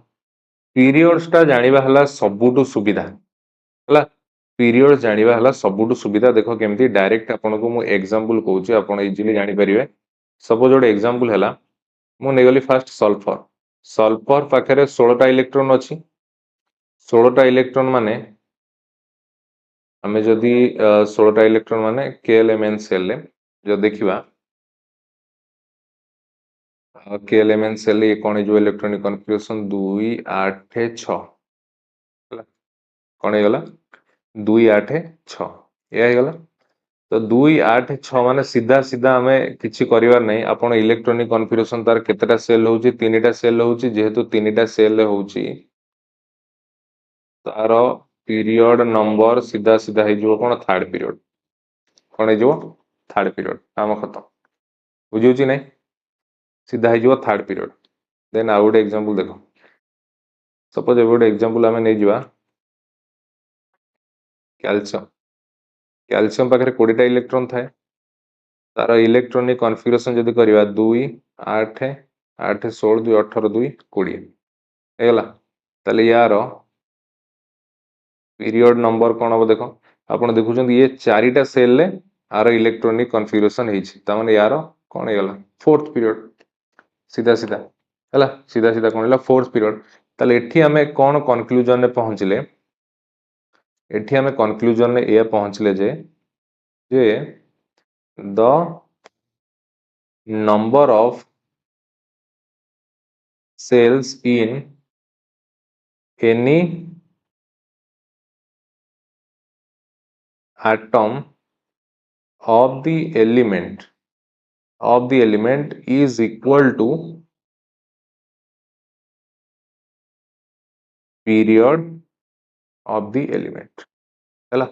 पीरियड्स टा जानिबा हला सबुटु सुविधा हला पीरियड जानिबा हला सबुटु सुविधा देखो केमती डायरेक्ट आपण को मु एग्जांपल कहूची आपण इजीली जानि परिबे सपोज जोडे एग्जांपल हला मु नेगली फास्ट सल्फर सल्फर पाखरे 16 टा इलेक्ट्रॉन अछि 16 टा इलेक्ट्रॉन माने हमें जदि 16 टा इलेक्ट्रॉन माने KLMN सेल ले जो देखिबा के एलिमेंट सेल ये कौन है जो इलेक्ट्रॉनिक कॉन्फ़िगरेशन 2 8 6 कौन ହେଇଗଲା 2 8 6 ये ହେଇଗଲା तो 2 8 6 माने सीधा सीधा हमें किछि करिवार नहीं आपण इलेक्ट्रॉनिक कॉन्फ़िगरेशन तार केतेटा सेल होउची तीनटा सेल होउची जेहेतु तीनटा सेल होउची तार पीरियड नंबर सीधा सीधा हे जो कोन थर्ड पीरियड कौन है जो थर्ड पीरियड काम खत्म बुझियोची नहीं सीधा है जो थर्ड पीरियड देन आउ गोटे एग्जांपल देखो सपोज ए गोटे एग्जांपल आमे नै जिवा कैल्शियम कैल्शियम पाखरे 20 टा इलेक्ट्रॉन थाए तार इलेक्ट्रॉनिक कॉन्फ़िगरेशन जदि करबा 2 8 8 16 2 18 2 20 हेगला ताले यार पीरियड नंबर कौन हम देखो आप देखुं ये चारिटा सेल रे आर इलेक्ट्रॉनिक कॉन्फ़िगरेशन होती यार कौन होगा फोर्थ पीरियड सीधा सीधा है सीधा सीधा कौन है फोर्थ पीरियड ताले एठी हमें कौन कंक्लूजन में पहुंचले एठी हमें कंक्लूजन में ये पहुंचले जे the number of cells in any atom of the element is equal to period of the element है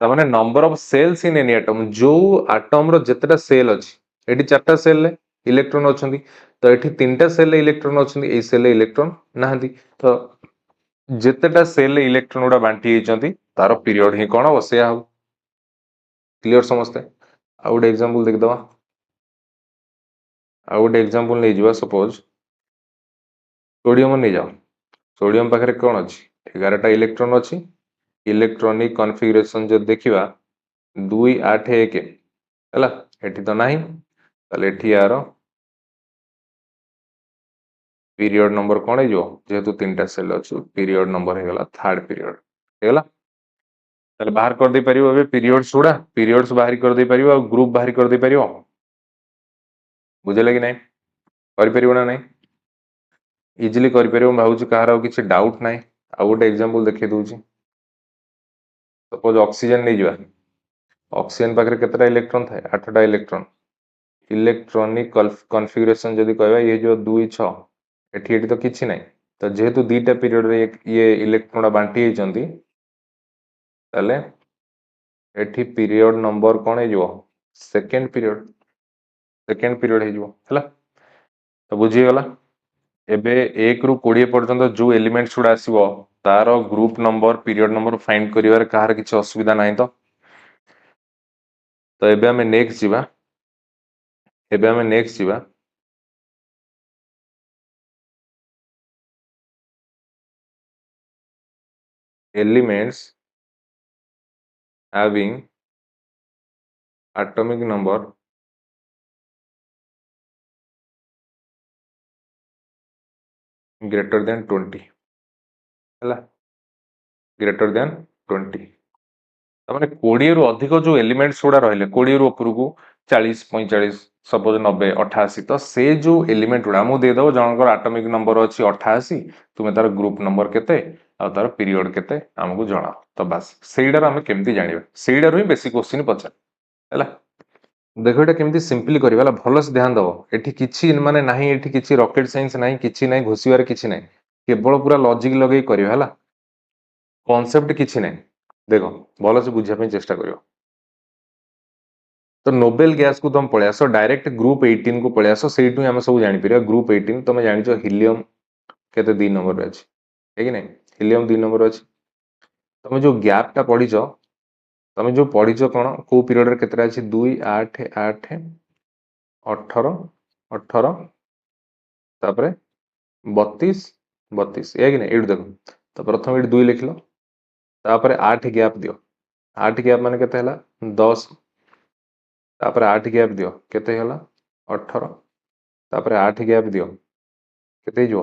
ताने number of shells in any atom जो एटम रो जतेटा सेल अछि एठी चारटा सेल ले इलेक्ट्रॉन अछंती तो एठी तीनटा सेल ले इलेक्ट्रॉन अछंती ए सेल ले इलेक्ट्रॉन नाहंती तो जतेटा सेल ले इलेक्ट्रॉन उडा बांटी हेचंती तार पीरियड ही कोन हो से हो क्लियर समझते आ गुड एग्जांपल देख दवा आ गुड एग्जांपल नै जिवा सपोज सोडियम नै जाओ सोडियम पाखरे कोन अछि 11 टा इलेक्ट्रॉन अछि इलेक्ट्रॉनिक कॉन्फ़िगरेशन जो देखिबा 2 8 1 हैला एठी तो नाही ताले एठी यार पीरियड नंबर कौन है जो जेहेतु तीन टा सेल अछि पीरियड नंबर हे गला थर्ड पीरियड हे गला ताले बाहर कर दे परियो एबे पीरियड्स उडा पीरियड्स बाहर कर दे परियो और ग्रुप बाहर कर दे परियो बुझले कि नहीं कर परियो ना नहीं इजीली कर परियो भाउची कहार आ किछि डाउट नाही आ गोटे एग्जांपल देखै दोची सपोज ऑक्सीजन नै जिवा ऑक्सीजन पाखरे केतेटा इलेक्ट्रॉन थाए 8 टा इलेक्ट्रॉन इलेक्ट्रॉनिक कॉन्फ़िगरेशन जदि कहबा ये जो 2 6 एठी एठी तो किछि नाही तो जेहेतु दीटा पीरियड रे ये इलेक्ट्रॉन बांटी हेचंती ताले एठी पीरियड नंबर कौन है जो सेकंड पीरियड है जो हला तो बुझी गला एबे 1 रु 20 पर्यंत जो एलिमेंट्स उडा आसीबो तार group number period number find करिवार कहार किछि असुविधा नाही तो एबे हमें नेक्स्ट जीवा elements having atomic number greater than 20 है ग्रेटर देन 20 तामाने 20 रु अधिक जो एलिमेंट्स गुड़ा रहिले 20 रु ऊपर को 40 45 सपोज 90 88 तो से जो एलिमेंट गुड़ा मु दे दो जनकर एटॉमिक नंबर अछि 88 तुमे तार ग्रुप नंबर केते आ तार पीरियड केते हमकु जणा तो बस सेइडर हम केमती जानिबे सेइडर ही बेसिक क्वेश्चन पछा हैला देखो एटा केमती सिंपली करबा ला भलो से ध्यान दबो एठी किछि माने नाही एठी किछि रॉकेट साइंस नाही किछि नाही घोसीबार किछि नाही केवल पूरा लॉजिक लगे करबा हैला कॉन्सेप्ट किछि नाही देखो भलो से बुझिया पे चेष्टा करियो तो नोबेल गैस को तुम पळे आसो डायरेक्ट ग्रुप 18 को पळे आसो सेइटु हम सब जानि परिया ग्रुप 18 तुम जानि जो हीलियम केते 2 नंबर रे अछि है कि नहीं हीलियम 2 नंबर अछि तुम जो गैप टा पढिजो तुम जो पढिजो कोन को पीरियड रे केतेरा अछि 2 8 8 18 18 तापरे 32 32 है कि नहीं एडु देखो तो प्रथम एडु 2 लिखलो तापरे 8 गैप दियो 8 गैप माने केते हला 10 तापरे 8 गैप दियो केते हला 18 तापरे 8 गैप दियो केते जो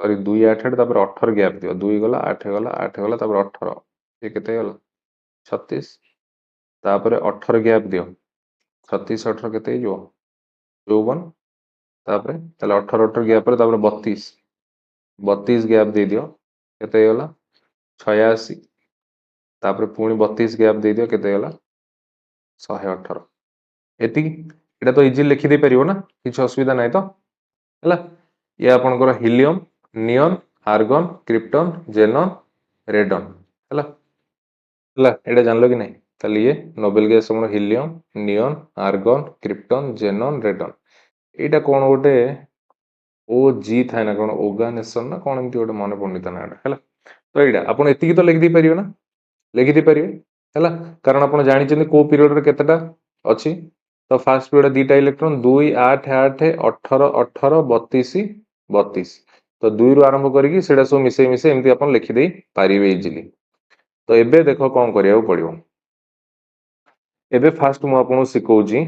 सॉरी 2 8 तापरे 18 गैप दियो 2 गला 8 गला 8 गला तापरे 18 ये केते गला 36 तापरे 18 गैप दियो 36 18 केते हो 54 तापर ताले 18 18 गैप पर तापर 32 32 गैप दे दियो केते गला 86 तापर पुणी 32 गैप दे दियो केते गला 118 एतिकी एटा तो इजी लिखि दे परिबो ना किछ असुविधा नै तो हला ये आपनकर हीलियम नियन आर्गन क्रिप्टन जेनन रेडन हला हला एटा जानलो कि नै ताले ये नोबेल गैस हमर हीलियम नियन आर्गन क्रिप्टन जेनन रेडन एटा कोन गोटे ओ जी थाए ना कोन ऑर्गेनाइजेशन ना कोन एमती गोटे मन पड़नी ता नाटा हला तो एटा आपण एतिकी तो लिखि दे परिबे ना लिखि दे परिबे हला कारण आपण जानि चंदी को पीरियड रे केतेटा अछि तो फास्ट पीरियड दीटा इलेक्ट्रॉन 2 8 8 18 18 32 32 तो 2 रु आरंभ करिकी सेडा सब मिसे मिसे एमती आपण लिखि दे पारिबे इजीली तो एबे देखो कोन करिया पड़िबो एबे फास्ट मु आपन सिखौजी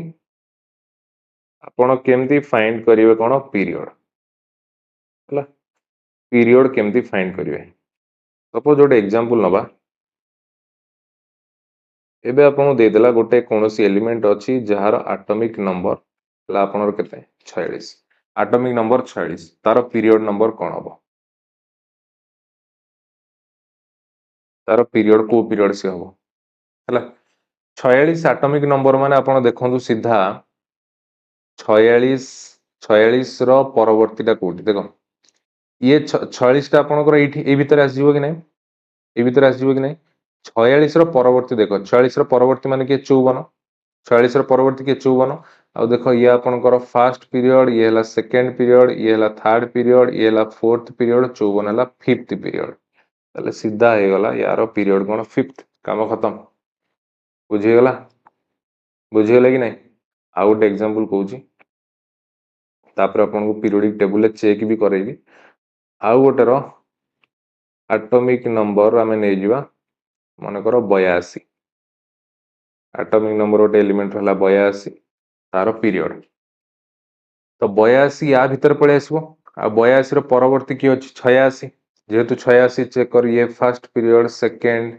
आपण केमती फाइंड करिवे कोन पीरियड हला पीरियड केमती फाइंड करिवे सपोज गोटे एग्जांपल नबा एबे आपन दे देला गोटे कोनोसी एलिमेंट अछि जहार एटॉमिक नंबर हला आपनर केते 46 एटॉमिक नंबर 46 तार पीरियड नंबर कोन हबो तार पीरियड को पीरियड से हबो हला 46 एटॉमिक नंबर माने आपन देखंतु सीधा 46 46 रो परवर्तीटा कोठी देखो ये 46 टा आपनकर एठी ए भीतर आसीबो कि नै ए भीतर आसीबो कि नै 46 रो परवर्ती देखो 46 रो परवर्ती माने के 54 46 रो परवर्ती के 54 आ देखो ये आपनकर फर्स्ट पीरियड ये हला सेकंड पीरियड ये हला थर्ड पीरियड ये हला फोर्थ पीरियड 54 हला फिफ्थ पीरियड ताले सीधा हे गला यार पीरियड कोन फिफ्थ काम खत्म बुझी गला कि नै आ गोटे एग्जांपल कहूची तापर आपन को पीरियोडिक टेबल ले चेक भी करेबी आ गोटे रो एटॉमिक नंबर आमे नै जिवा माने करो 82 एटॉमिक नंबर गोटे एलिमेंट हला 82 तार पीरियड तो 82 या भीतर पळे आसीबो आ 82 रो परवर्ती की अछि 86 जेहेतु 86 चेक कर ये first period second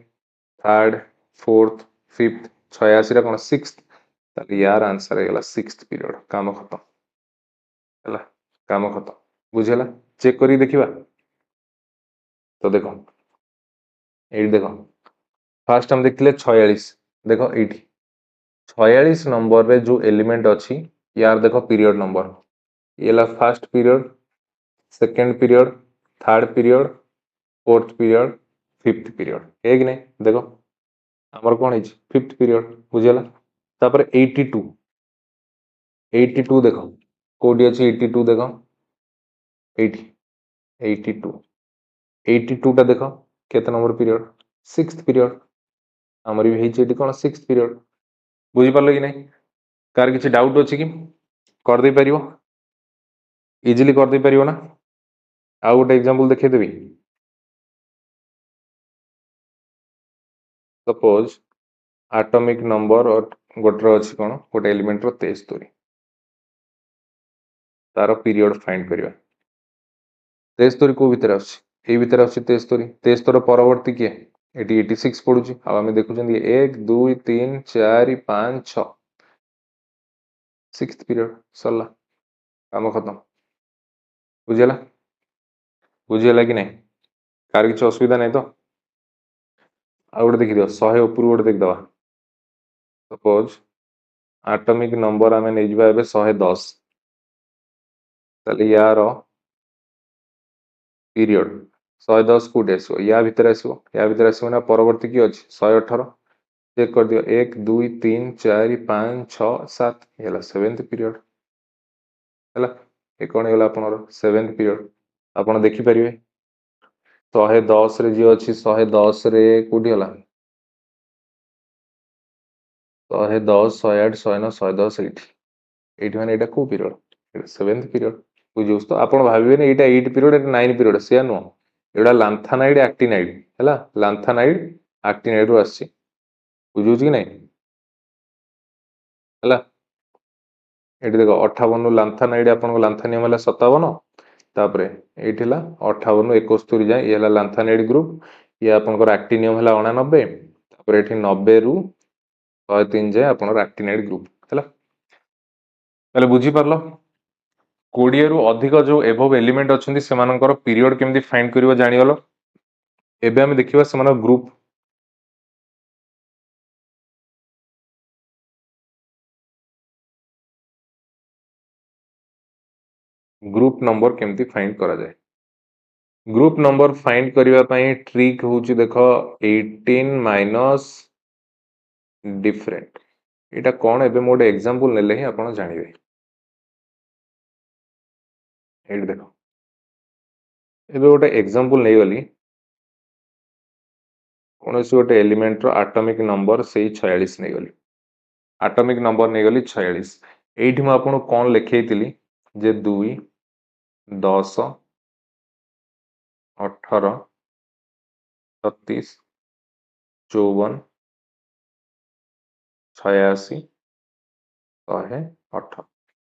third fourth fifth 86 रा कोन सिक्स्थ ताले यार आंसर हे गला सिक्स्थ पीरियड काम खत्म हला काम खत्म बुझेला चेक करी देखिबा तो देखो एई देखो फर्स्ट हम देखले 46 देखो एठी 46 नंबर रे जो एलिमेंट अछि यार देखो पीरियड नंबर ये ला first period second period third period fourth period fifth period एक नै देखो हमर कोन हिच फिफ्थ पीरियड बुझेला तापर 82 82 देखो कोडी अछि 82 देखो 80 82 82 टा देखो केते नंबर पीरियड सिक्स्थ पीरियड हमर भी हिच एटी कोन सिक्स्थ पीरियड बुझी पारले कि नै कार किछि डाउट अछि कि कर दे परिबो इजीली कर दे परिबो ना आ गोटे एग्जांपल देखै देबी सपोज एटॉमिक नंबर और गोटर अछि कोन गोटे एलिमेंट रो 73 तार पीरियड फाइंड करिवा 73 को भीतर आछि ए भीतर आछि 73 73 परवर्ती के एटी 86 पडुची आ हमें देखुचंदी 1 2 3 4 5 6 सिक्स्थ पीरियड सरला काम खत्म बुझेला बुझेला कि नै कार किछ असुविधा नै तो आ गोटे देखि दियो 100 ऊपर गोटे देख दवा सपोज एटॉमिक नंबर आमे नै जिबा एबे 110 ताले यार पीरियड 110 कोटे आसो या भीतर आसो ना परवर्ती की अछि 118 चेक कर दियो 1 2 3 4 5 6 7 हेला सेवेंथ पीरियड हेला ए कोन हेला आपनर सेवेंथ पीरियड आपण देखि परिवे 110 रे जे अछि 110 रे कोडी होला 110 108 109 110 एठी माने एटा को पीरियड एटा सेवेंथ पीरियड बुझुस तो आपण भाबिबे ने एटा 8 पीरियड एटा 9 पीरियड से नो एटा लांथानाइड एक्टिनाइड हैला लांथानाइड एक्टिनाइड रो आसी बुझुस कि नै हैला एठी देखो 58 नु लांथानाइड आपण को लांथानियम होला 57 तापरे एठी ला 58 नु 71 जाय ये ला लांथानाइड ग्रुप ये आपण को एक्टिनियम होला 89 तापरे एठी 90 रु 103 जाय आपण एक्टिनाइड ग्रुप हैला ताले बुझी पारलो 20 रु अधिक जो एभव एलिमेंट अछंती सेमानकर पीरियड केमती फाइंड करिवो जानिगलो एबे हम देखिबा सेमानक ग्रुप नंबर केमती फाइंड करा जाए ग्रुप नंबर फाइंड करिवा पई ट्रिक होची देखो 18 माइनस डिफरेंट एटा कोन एबे मोड एग्जांपल नेले ही आपण जानिबे एट देखो एबे गोटे एग्जांपल नै गली कौन गोटे एलिमेंट रो एटॉमिक नंबर से 46 नै गली एटॉमिक नंबर नै गली 46 एठी म आपण कोन लिखैतिली जे 2 10 18 36 54 86 108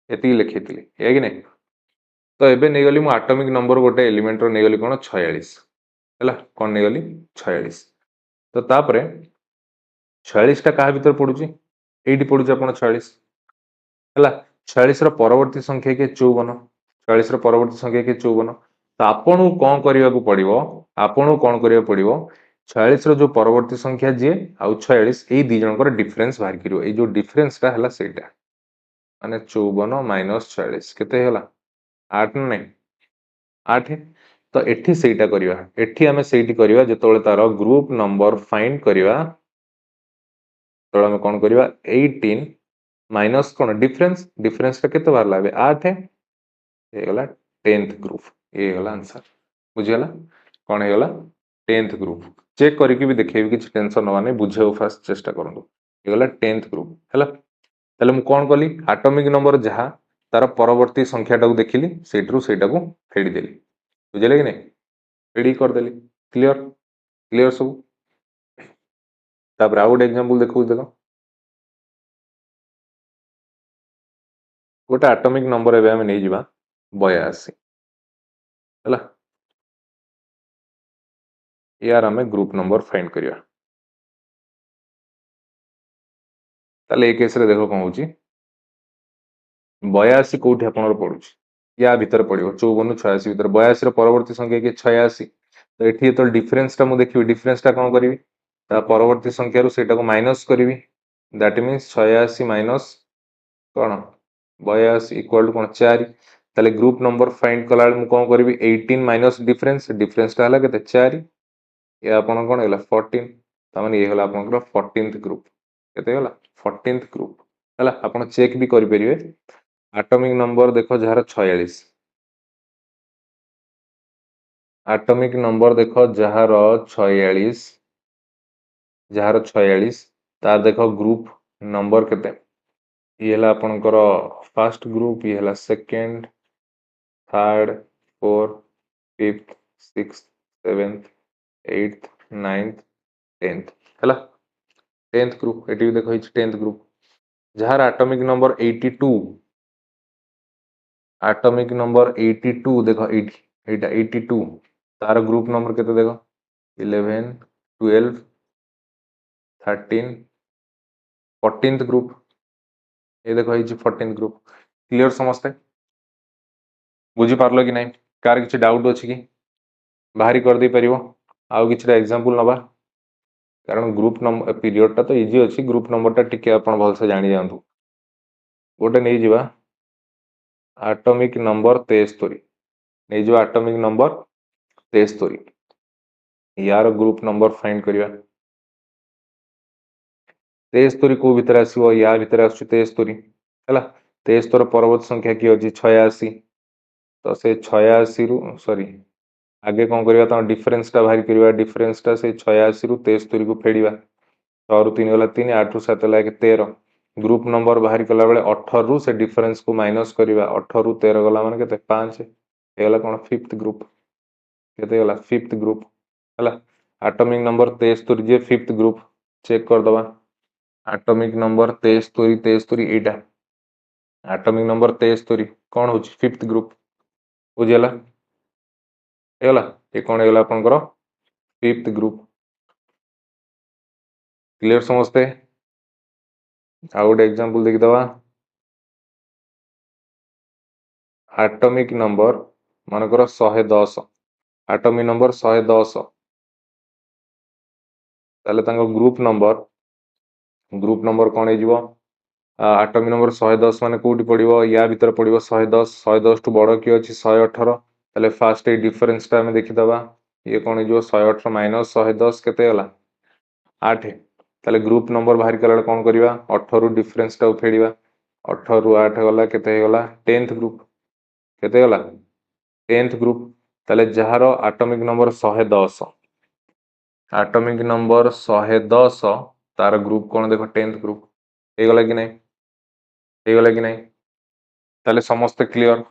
एति लिखैतिली है कि नै तो एबे नै गली मु एटॉमिक नंबर गोटे एलिमेंट रो नै गली कोन 46 हैला कोन नै गली 46 तो तापरे 46 टा कहा भीतर पडुची एठी पडुची आपण 46 हैला 46 रो परवर्ती संख्या के 54 40 रो परवर्ती संख्या के 54 तो आपणु कोन करिया को पड़िबो आपणु कोन करिया पड़िबो 46 रो जो परवर्ती संख्या जे आउ 46 एई दी जनकर डिफरेंस बाहर करियो ए जो डिफरेंस ता हला सेटा माने 54 माइनस 46 केते हला 8 नै 8 तो एठी सेटा करिवा एठी हमें सेठी करिवा जेतोले तारो ग्रुप नंबर फाइंड करिवा तो हमें कोन करिवा 18 माइनस कोन डिफरेंस डिफरेंस ता केते बाहर लाबे 8 ये गला 10th ग्रुप ये गला आंसर बुझिगला कोन हे गला 10th ग्रुप चेक करके भी देखिए कि टेंशन नवा नहीं बुझे फास्ट चेष्टा करंतु ये गला 10th ग्रुप हैला ताले मु कोन कली एटॉमिक नंबर जहा तार परवर्ती संख्या टाको देखिली सेटरू सेटाको फेडी देली बुझले कि नहीं फेडी कर देली क्लियर क्लियर सब तापर आउट एग्जांपल देखो देखो गोटे एटॉमिक नंबर एबे हम नै जिबा 82 हैला यार हमें ग्रुप नंबर फाइंड करिया ताले ए केस रे देखो कोन होची 82 कोठी आपनर पडुची या भीतर पड़िबो 54 86 भीतर 82 रो परवर्ती संख्या के 86 तो एठी तो डिफरेंस ता मु देखिबी डिफरेंस ता कोन करबी ता परवर्ती संख्या रो सेटा को माइनस करबी दैट मींस 86 माइनस कोन 82 इक्वल टू कोन 4 ताले ग्रुप नंबर फाइंड कला मु कोन करबी 18 माइनस डिफरेंस डिफरेंस ता हला केते 4 ये आपन कोन हला 14 ता माने ये हला आपन 14th ग्रुप केते हला 14th ग्रुप हला आपन चेक भी करि परिबे एटॉमिक नंबर देखो जहार 46 एटॉमिक नंबर देखो जहार 46 ता देखो ग्रुप नंबर केते ये हला आपनकर फर्स्ट ग्रुप ये हला second third fourth fifth sixth seventh eighth ninth 10th हला 10th ग्रुप एटी देखो 10th ग्रुप जहार एटॉमिक नंबर 82 एटॉमिक नंबर 82 देखो 82 तार ग्रुप नंबर केते देखो 11 12 13 14th ग्रुप ये देखो 14th ग्रुप क्लियर समझते बुझी पारलो कि नहीं कार किसी डाउट अछि कि बाहरी कर दे परिबो आउ किछटा एग्जांपल नबा कारण ग्रुप नंबर पीरियड टा तो इजी अछि ग्रुप नंबर टा टिके अपन भल से जानि जानतु गोटे नै जिबा एटॉमिक नंबर 73 नै जिबा एटॉमिक नंबर 73 यार ग्रुप नंबर फाइंड करिया 73 को भीतर आसीबो या भीतर आसु 73 हैला 73 परवर्ती संख्या की अछि 86 तो से 86 रु सॉरी आगे कौन करिया त डिफरेंस ता बाहर करिया डिफरेंस ता से 86 रु 73 को फेडिबा 6 रु 3 गला 3 8 रु 7 गला 13 ग्रुप नंबर बाहर कला बेले 18 रु से डिफरेंस को माइनस करिबा 18 रु 13 गला माने केते 5 हे गला कोन फिफ्थ ग्रुप केते गला फिफ्थ ग्रुप हैला एटॉमिक नंबर 73 जे फिफ्थ ग्रुप चेक कर दबा एटॉमिक नंबर 73 73 एटा एटॉमिक नंबर 73 कोन होची फिफ्थ ग्रुप बुझियला हेला ए कोन हेला आपनकर फिफ्थ ग्रुप क्लियर समझते आउ गोटे एग्जांपल देखि दबा आटमिक नंबर मानकर 110 आटमिक नंबर 110 ताले तांको ग्रुप नंबर कौन हो आटमिक नंबर 110 माने कोठी पड़िबो या भीतर पड़िबो 110 110 टू बड़ किए अछि 118 ताले फास्ट ए डिफरेंस टा हमें देखि दबा ये कौन हो 118 माइनस 110 केते होला 8 ताले ग्रुप नंबर बाहर कला कौन करबा 18 रु डिफरेंस टा फेडिबा 18 रु 8 गला केते गला 10th ग्रुप केते गला 10th ग्रुप ताले जहार आटमिक नंबर 110 आटमिक नंबर 110 तार ग्रुप कौन देखो 10th ग्रुप हे गला कि नहीं ताले समस्त clear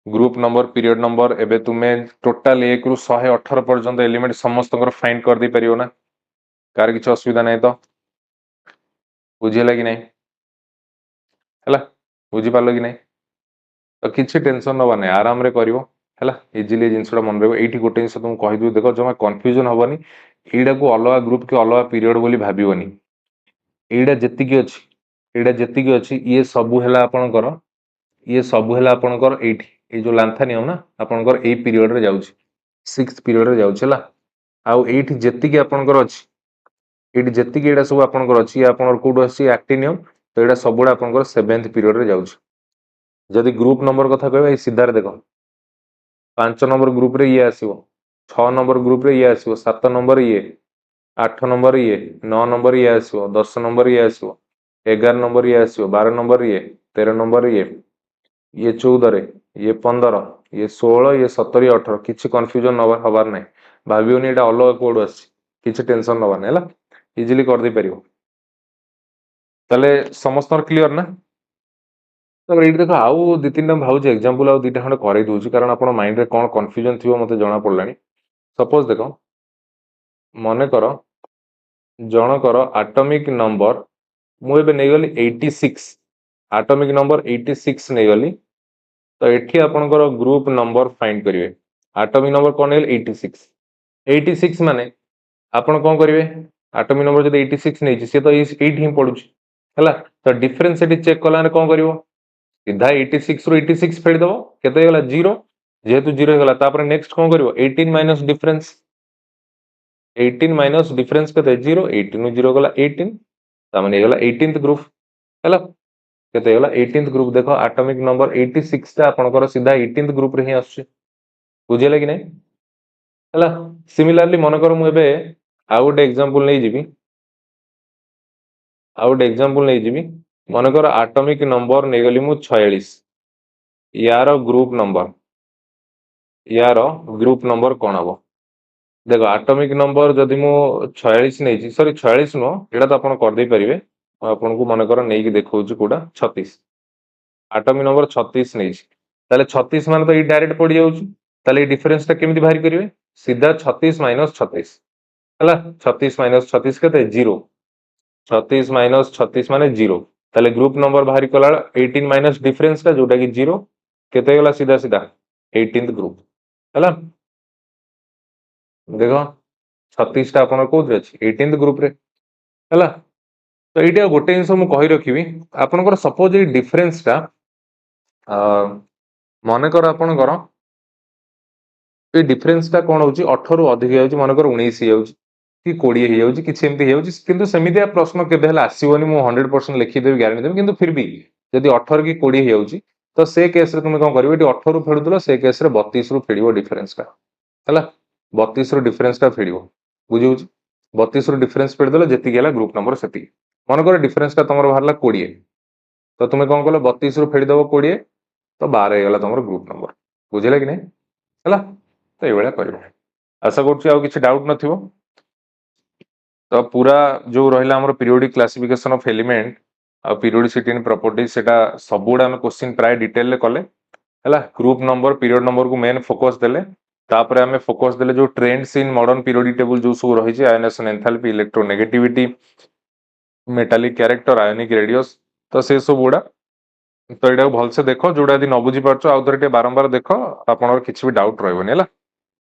group number period number एबे तुमे टोटल 1 रु 118 पर्यंत एलिमेंट समस्त फाइंड कर दे परियो ना कार किछ असुविधा नहीं तो बुझिला कि नहीं हैला बुझी पालो कि नहीं तो किसी टेंशन नवा नहीं आराम रे करिवो हैला इजीली जिंसटा मन रहबो एठी गोटे जिंस तुम कहि दउ देखो जमा कंफ्यूजन हबनी एडा को अलगा ग्रुप के अलगा पीरियड बोली भाबियोनी एडा जेतिकी अछि ये सब हैला आपनकर ये सब हैला आपनकर एठी ए जो लांथा नियम ना आपनकर ए पीरियड रे जाउछि 6th पीरियड रे जाउछि हैला आउ एठी जेतिकी आपनकर अछि एठी जेतिकी एडा सब आपनकर अछि आपनकर कोड अछि एक्टिनियम तो एडा सबुडा आपनकर 7th पीरियड रे जाउछि जदि ग्रुप नंबर कथा कहबा ए सीधार देखो 5 नंबर ग्रुप रे ये आसीबो 6 नंबर ग्रुप रे ये आसीबो 7 नंबर ये 8 नंबर ये 9 नंबर ये आसीबो 10 नंबर ये आसीबो 11 नंबर ये आसीबो 12 नंबर ये 13 नंबर ये 14 रे ये 15 ये 16 ये 17 ये 18 किछि कंफ्यूजन हबार नै भाबियोनी एटा अलग कोड अछि किछि टेंशन नबा नै हला इजीली कर दे परियो तले समस्त क्लियर ना तो ये देखो आउ दि तीन भाव एग्जांपल आउ दुटा खंड करे दूची कारण आपण माइंड रे कोन कंफ्यूजन थिवो मते जणा पड़लानी सपोज देखो मने करो जनकर एटॉमिक नंबर मु एबे नै गली 86 एटॉमिक नंबर 86 नै गली तो एठी आपनकर ग्रुप नंबर फाइंड करिवे एटॉमिक नंबर कोन हेल 86 माने आपण कोन करिवे एटॉमिक नंबर जदि 86 नै छि से तो 8 ही पडुछि हला तो डिफरेंस एटी चेक कला ने कोन करिवो सीधा 86 रु 86 फेड दबो केते गला 0 जेहेतु 0 गला तापर नेक्स्ट कोन करिवो 18 माइनस डिफरेंस 18 माइनस डिफरेंस केते 0 18 रु 0 गला 18 ता माने गला 18th ग्रुप हला केते गला 18th ग्रुप देखो एटॉमिक नंबर 86 ता आपनकर सीधा 18th ग्रुप रे ही आछे बुझिले कि नै हला सिमिलरली मन कर मु एबे आ गोटे एग्जांपल नै जिबी आ गोटे एग्जांपल नै जिबी मन कर एटॉमिक नंबर नै गली मु 46 यार ग्रुप नंबर कोन हबो देखो एटॉमिक नंबर जदि मु 46 नै छि सॉरी 46 नो एडा तो आपण कर दे परिबे आपण को मन कर नै कि देखौ छि कोडा 36 एटॉमिक नंबर 36 नै छि ताले 36 मान तो ई डायरेक्ट पड़ जाउ छि ताले ई डिफरेंस ता केमिति बाहर करिवे सीधा 36 माइनस 36 हला 36 माइनस 36 केते 0 36 माइनस 36 माने 0 ताले ग्रुप नंबर बाहर कला 18 माइनस डिफरेंस का जोटा कि 0 केते गला सीधा सीधा 18th ग्रुप हला देखो 36 टा अपन कोथरे अछि 18th ग्रुप रे हला तो एटा गोटे जिंस मु कहि रखिबी आपनकर सपोज ए डिफरेंस टा माने कर आपनकर ए डिफरेंस टा कोन होची 18 रु अधिक होची माने कर 19 ही होची कि 20 ही होची किछ एमती होची किंतु सेमितिया प्रश्न केबे हला आसीबोनी मु 100% लिखि देबी गारंटी देबी किंतु फिर भी यदि 18 की 20 ही होची तो से केस रे तुम कोन करबो एटी 18 रु फेडुतलो से केस रे 32 रु फेडिबो डिफरेंस का हला 32 रु डिफरेंस टा फेडिबो बुझिउची 32 रु डिफरेंस फेडदेलो जेति गेला ग्रुप नंबर सेति मन कर डिफरेंस टा तमरो बाहरला 20 तो तुम कोन कलो 32 रु फेडी दबो 20 तो 12 हे गेला तमरो ग्रुप नंबर बुझिला कि नै हला तो ए बेला करबो आशा करछु आ किछि डाउट नथिबो तो पूरा जो रहिला हमर पीरियोडिक क्लासिफिकेशन ऑफ एलिमेंट आ पीरियोडिसिटी इन प्रॉपर्टीज सेटा सबुडा हम क्वेश्चन प्राय डिटेल ले कले हला ग्रुप नंबर पीरियड नंबर को मेन फोकस देले तापर हमें फोकस देले जो trends in modern periodic table जो सब रही ionization enthalpy electronegativity metallic character ionic radius तो से सब गुड़ा तो ये भलसे देख जोड़ा यदि न बुझी पार्छ आउ थे बारंबार देख आपनर किछि भी डाउट रहबनी हला।